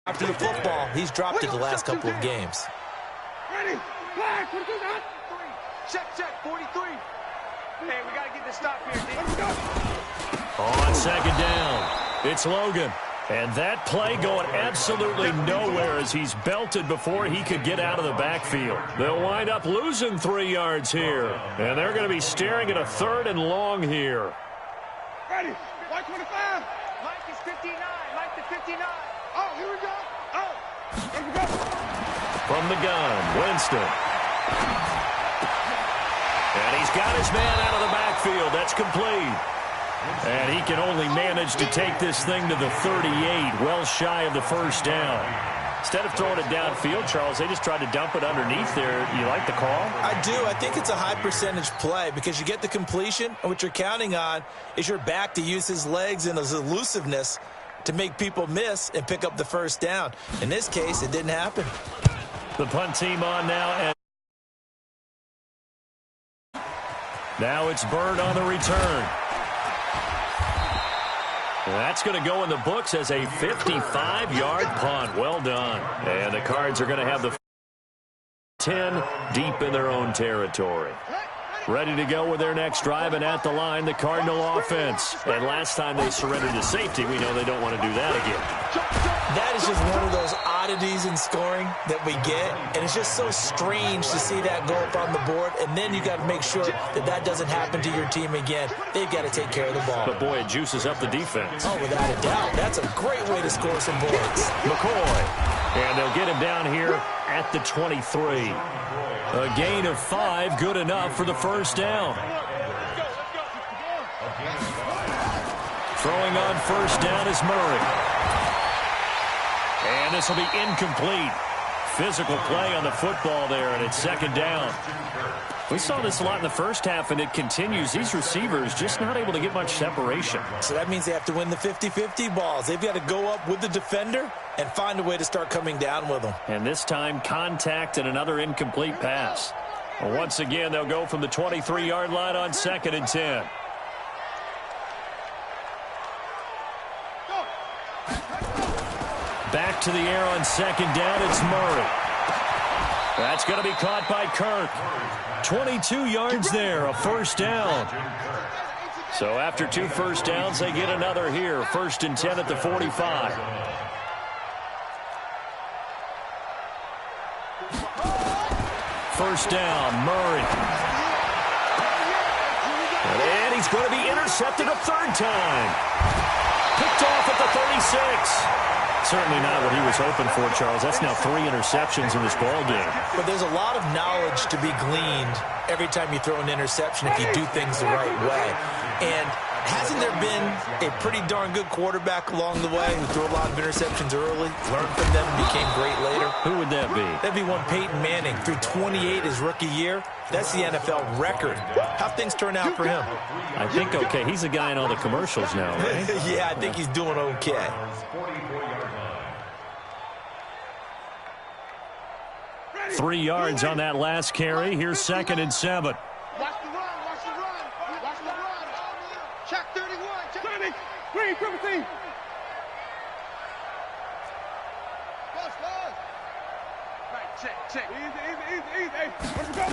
After the football, he's dropped it the last couple of games. Ready? Flag. Check. 43. Hey, we got to get this stop here, D. On second down, it's Logan. And that play going absolutely nowhere as he's belted before he could get out of the backfield. They'll wind up losing 3 yards here. And they're going to be staring at a 3rd and long here. Ready? White 25. Mike is 59. Mike to 59. Oh, here we go. Oh, here we go. From the gun, Winston. And he's got his man out of the backfield. That's complete. And he can only manage to take this thing to the 38, well shy of the first down. Instead of throwing it downfield, Charles, they just tried to dump it underneath there. You like the call? I do. I think it's a high-percentage play because you get the completion, and what you're counting on is your back to use his legs and his elusiveness to make people miss and pick up the first down. In this case, it didn't happen. The punt team on now, and now it's Bird on the return. That's going to go in the books as a 55-yard punt. Well done. And the Cards are going to have the 10 deep in their own territory. Ready to go with their next drive, and at the line, the Cardinal offense. And last time they surrendered to safety, we know they don't want to do that again. That is just one of those oddities in scoring that we get, and it's just so strange to see that go up on the board, and then you got to make sure that that doesn't happen to your team again. They've got to take care of the ball. But, boy, it juices up the defense. Oh, without a doubt. That's a great way to score some points. McCoy, and they'll get him down here at the 23. A gain of 5, good enough for the first down. Throwing on first down is Murray. And this will be incomplete. Physical play on the football there, and it's second down. We saw this a lot in the first half, and it continues. These receivers just not able to get much separation. So that means they have to win the 50-50 balls. They've got to go up with the defender and find a way to start coming down with them. And this time, contact and another incomplete pass. Well, once again, they'll go from the 23-yard line on second and 10. Back to the air on second down, it's Murray. That's going to be caught by Kirk. 22 yards there, a first down. So after 2 first downs, they get another here. First and 10 at the 45. First down, Murray. And he's going to be intercepted a 3rd time. Picked off at the 36. Certainly not what he was hoping for, Charles. That's now 3 interceptions in this ball game. But there's a lot of knowledge to be gleaned every time you throw an interception if you do things the right way. And hasn't there been a pretty darn good quarterback along the way who threw a lot of interceptions early, learned from them, and became great later? Who would that be? That'd be one Peyton Manning. Threw 28 his rookie year. That's the NFL record. How'd things turn out for him? I think okay. He's a guy in all the commercials now, right? Yeah, I think he's doing okay. 3 yards on that last carry. Here's second and 7. Watch the run. Watch the run. Watch Check 31. Check. Green, triple team. Right, check. Easy. Hey, where's it go?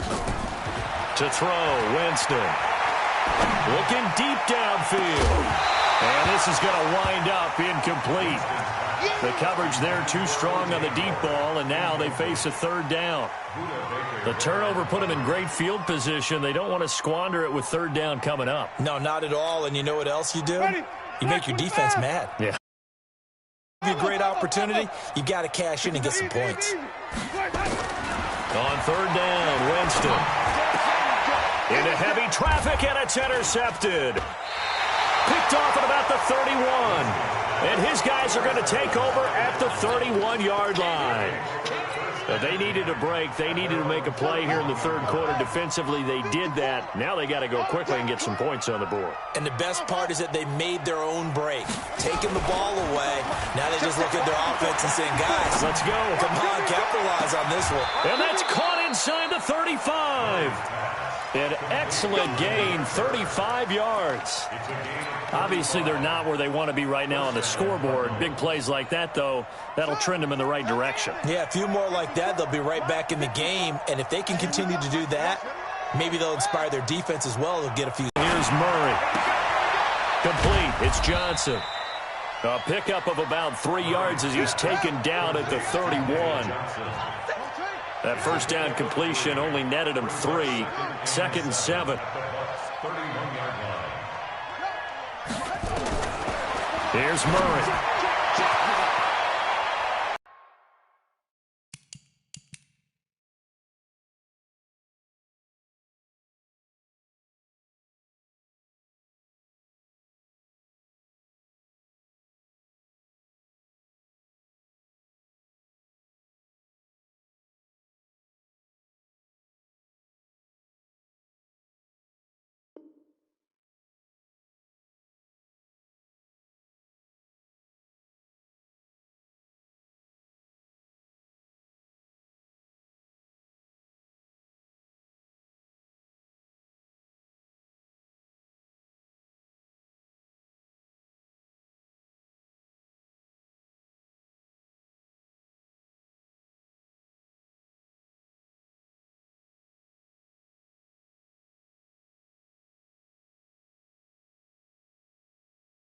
To throw, Winston. Looking deep downfield. And this is going to wind up incomplete. The coverage there too strong on the deep ball, and now they face a third down. The turnover put them in great field position. They don't want to squander it with third down coming up. No, not at all. And you know what else you do? You make your defense mad. Yeah. A great opportunity, you got to cash in and get some points. On third down, Winston. Into heavy traffic, and it's intercepted. Picked off at about the 31. And his guys are going to take over at the 31-yard line. They needed a break. They needed to make a play here in the third quarter. Defensively, they did that. Now they got to go quickly and get some points on the board. And the best part is that they made their own break. Taking the ball away. Now they just look at their offense and saying, guys, let's go. Come on, capitalize on this one. And that's caught inside the 35. An excellent gain, 35 yards. Obviously, they're not where they want to be right now on the scoreboard. Big plays like that, though, that'll trend them in the right direction. Yeah, a few more like that, they'll be right back in the game. And if they can continue to do that, maybe they'll inspire their defense as well. They'll get a few. Here's Murray. Complete. It's Johnson. A pickup of about 3 yards as he's taken down at the 31. That first down completion only netted him 3. 2nd and 7. Here's Murray.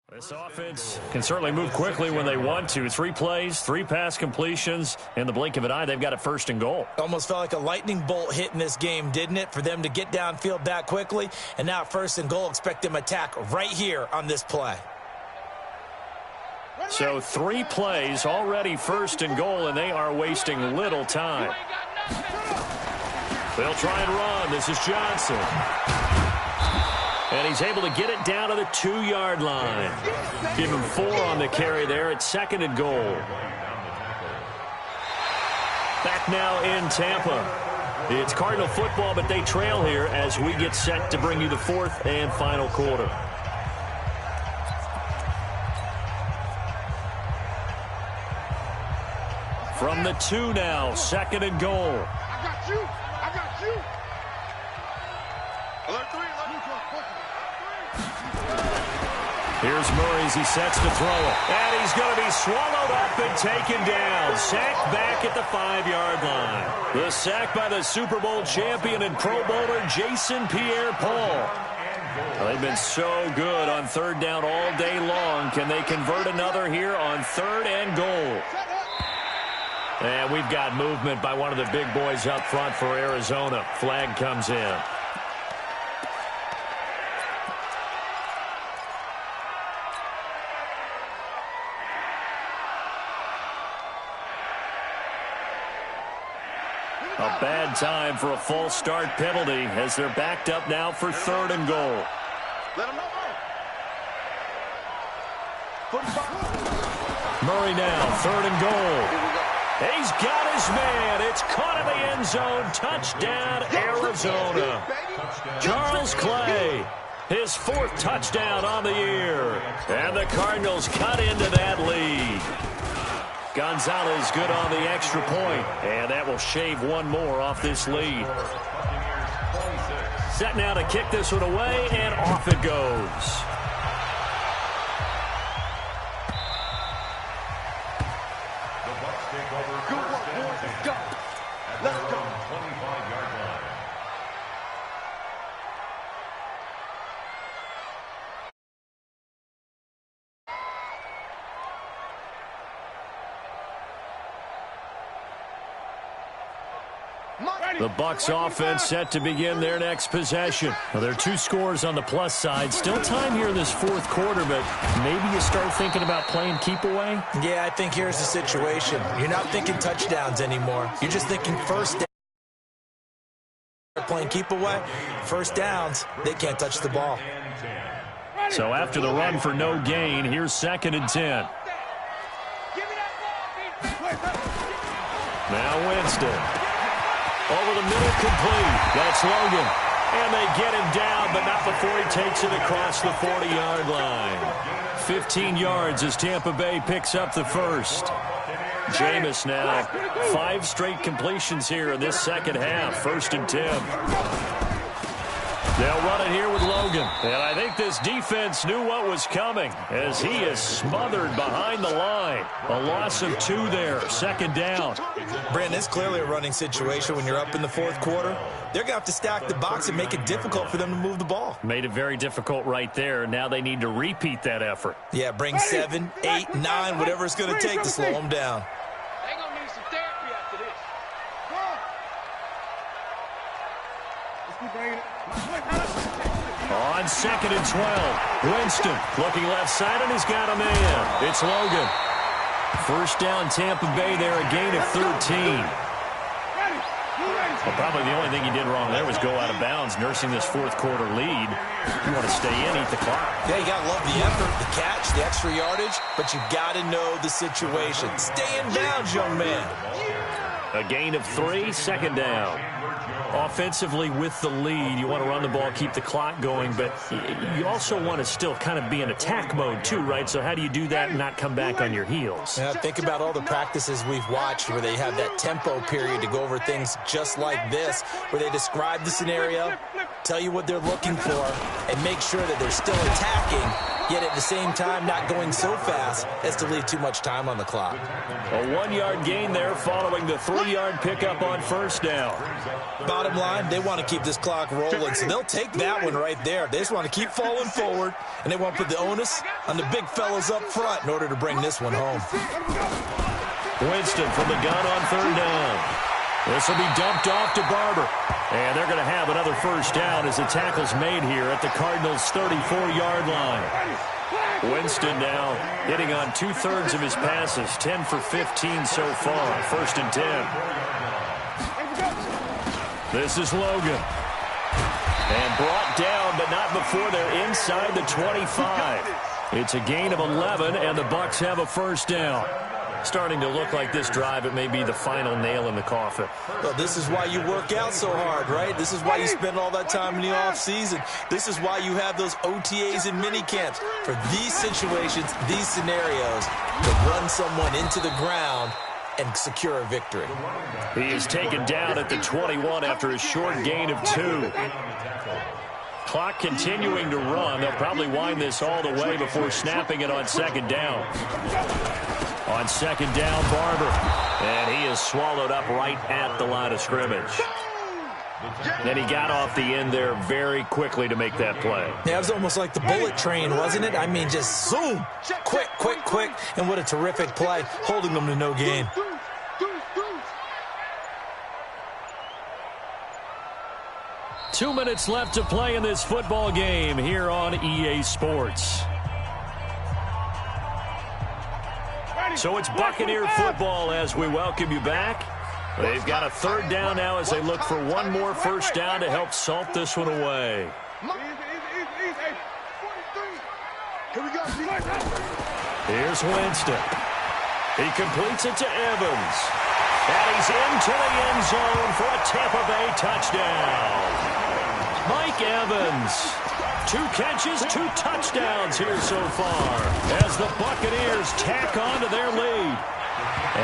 This offense can certainly move quickly when they want to. 3 plays, 3 pass completions. In the blink of an eye, they've got a 1st and goal. Almost felt like a lightning bolt hit in this game, didn't it? For them to get downfield that quickly. And now 1st and goal, expect them to attack right here on this play. So 3 plays, already 1st and goal, and they are wasting little time. They'll try and run. This is Johnson. And he's able to get it down to the 2-yard line. Give him 4 on the carry there at 2nd and goal. Back now in Tampa. It's Cardinal football, but they trail here as we get set to bring you the 4th and final quarter. From the 2 now, 2nd and goal. I got you. Here's Murray as he sets to throw it. And he's going to be swallowed up and taken down. Sacked back at the 5-yard line. The sack by the Super Bowl champion and Pro Bowler Jason Pierre-Paul. Well, they've been so good on 3rd down all day long. Can they convert another here on 3rd and goal? And we've got movement by one of the big boys up front for Arizona. Flag comes in. A bad time for a false start penalty as they're backed up now for 3rd and goal. Let him know. Murray now, 3rd and goal. He's got his man. It's caught in the end zone. Touchdown, Arizona. Charles Clay, his 4th touchdown on the year. And the Cardinals cut into that lead. Gonzalez good on the extra point, and that will shave 1 more off this lead. Set now to kick this one away, and off it goes. Good work, boys. Let's go. Let's go. 25-yard line. The Bucs offense set to begin their next possession. Well, there are 2 scores on the plus side. Still time here in this fourth quarter, but maybe you start thinking about playing keep away? Yeah, I think here's the situation. You're not thinking touchdowns anymore. You're just thinking first down. Playing keep away, first downs, they can't touch the ball. So after the run for no gain, here's 2nd and 10. Now Winston. Over the middle, complete. That's Logan. And they get him down, but not before he takes it across the 40-yard line. 15 yards as Tampa Bay picks up the first. Jameis now 5 straight completions here in this second half. 1st and 10. They'll run it here with Logan. And I think this defense knew what was coming as he is smothered behind the line. A loss of 2 there. 2nd down. Brandon, it's clearly a running situation when you're up in the fourth quarter. They're going to have to stack the box and make it difficult for them to move the ball. Made it very difficult right there. Now they need to repeat that effort. Yeah, bring 7, 8, 9, whatever it's going to take to slow them down. They're going to need some therapy after this. Let's keep bringing it. On 2nd and 12, Winston looking left side, and he's got a man. It's Logan. First down, Tampa Bay there, a gain of 13. Well, probably the only thing he did wrong there was go out of bounds, nursing this fourth quarter lead. You want to stay in, eat the clock. Yeah, you got to love the effort, the catch, the extra yardage, but you got to know the situation. Stay in bounds, young man. A gain of 3, 2nd down. Offensively with the lead, you want to run the ball, keep the clock going, but you also want to still kind of be in attack mode too, right? So how do you do that and not come back on your heels? Yeah, think about all the practices we've watched where they have that tempo period to go over things just like this, where they describe the scenario, tell you what they're looking for, and make sure that they're still attacking, yet at the same time not going so fast as to leave too much time on the clock. A 1-yard gain there following the 3-yard pickup on 1st down. Bottom line, they want to keep this clock rolling, so they'll take that one right there. They just want to keep falling forward, and they want to put the onus on the big fellas up front in order to bring this one home. Winston from the gun on 3rd down. This will be dumped off to Barber. And they're going to have another first down as the tackle's made here at the Cardinals' 34-yard line. Winston now hitting on 2/3 of his passes, 10 for 15 so far. 1st and 10. This is Logan. And brought down, but not before they're inside the 25. It's a gain of 11, and the Bucs have a first down. Starting to look like this drive, it may be the final nail in the coffin. Well, this is why you work out so hard, right? This is why you spend all that time in the offseason. This is why you have those OTAs and mini camps. For these situations, these scenarios, to run someone into the ground and secure a victory. He is taken down at the 21 after a short gain of 2. Clock continuing to run. They'll probably wind this all the way before snapping it on 2nd down. On 2nd down, Barber. And he is swallowed up right at the line of scrimmage. Then he got off the end there very quickly to make that play. Yeah, it was almost like the bullet train, wasn't it? I mean, just zoom. Quick, quick, quick. And what a terrific play, holding them to no gain. Two minutes left to play in this football game here on EA Sports. So it's Buccaneer football as we welcome you back. They've got a 3rd down now as they look for one more first down to help salt this one away. Here's Winston. He completes it to Evans. And he's into the end zone for a Tampa Bay touchdown. Mike Evans. 2 catches, 2 touchdowns here so far as the Buccaneers tack on to their lead.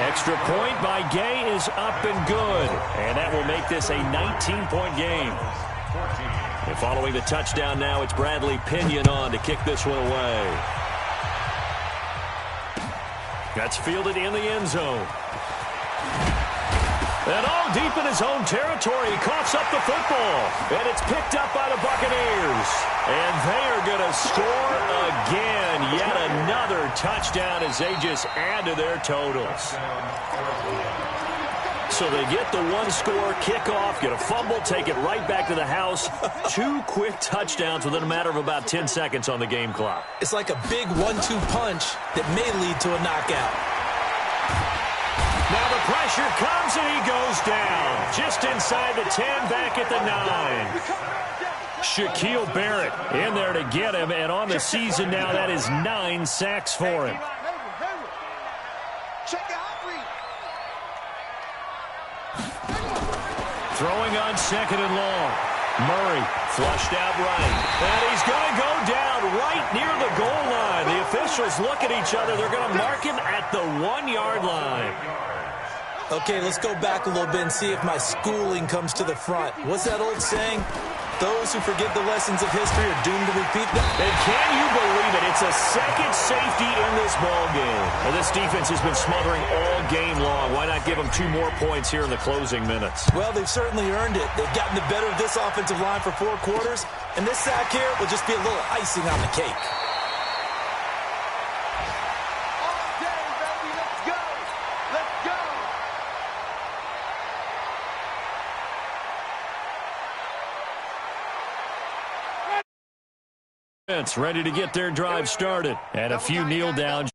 Extra point by Gay is up and good. And that will make this a 19-point game. And following the touchdown now, it's Bradley Pinion on to kick this one away. That's fielded in the end zone. And all deep in his own territory, he coughs up the football. And it's picked up by the Buccaneers. And they are going to score again. Yet another touchdown as they just add to their totals. So they get the one-score kickoff, get a fumble, take it right back to the house. 2 quick touchdowns within a matter of about 10 seconds on the game clock. It's like a big 1-2 punch that may lead to a knockout. Now the pressure comes and he goes down. Just inside the 10, back at the 9. Shaquille Barrett in there to get him, and on the season now, that is 9 sacks for him. Throwing on 2nd and long. Murray flushed out right. And he's going to go down right near the goal line. The officials look at each other. They're going to mark him at the 1-yard line. Okay, let's go back a little bit and see if my schooling comes to the front. What's that old saying? Those who forget the lessons of history are doomed to repeat them. And can you believe it? It's a second safety in this ball game. And this defense has been smothering all game long. Why not give them 2 more points here in the closing minutes? Well, they've certainly earned it. They've gotten the better of this offensive line for 4 quarters. And this sack here will just be a little icing on the cake. Ready to get their drive started. And a few kneel downs.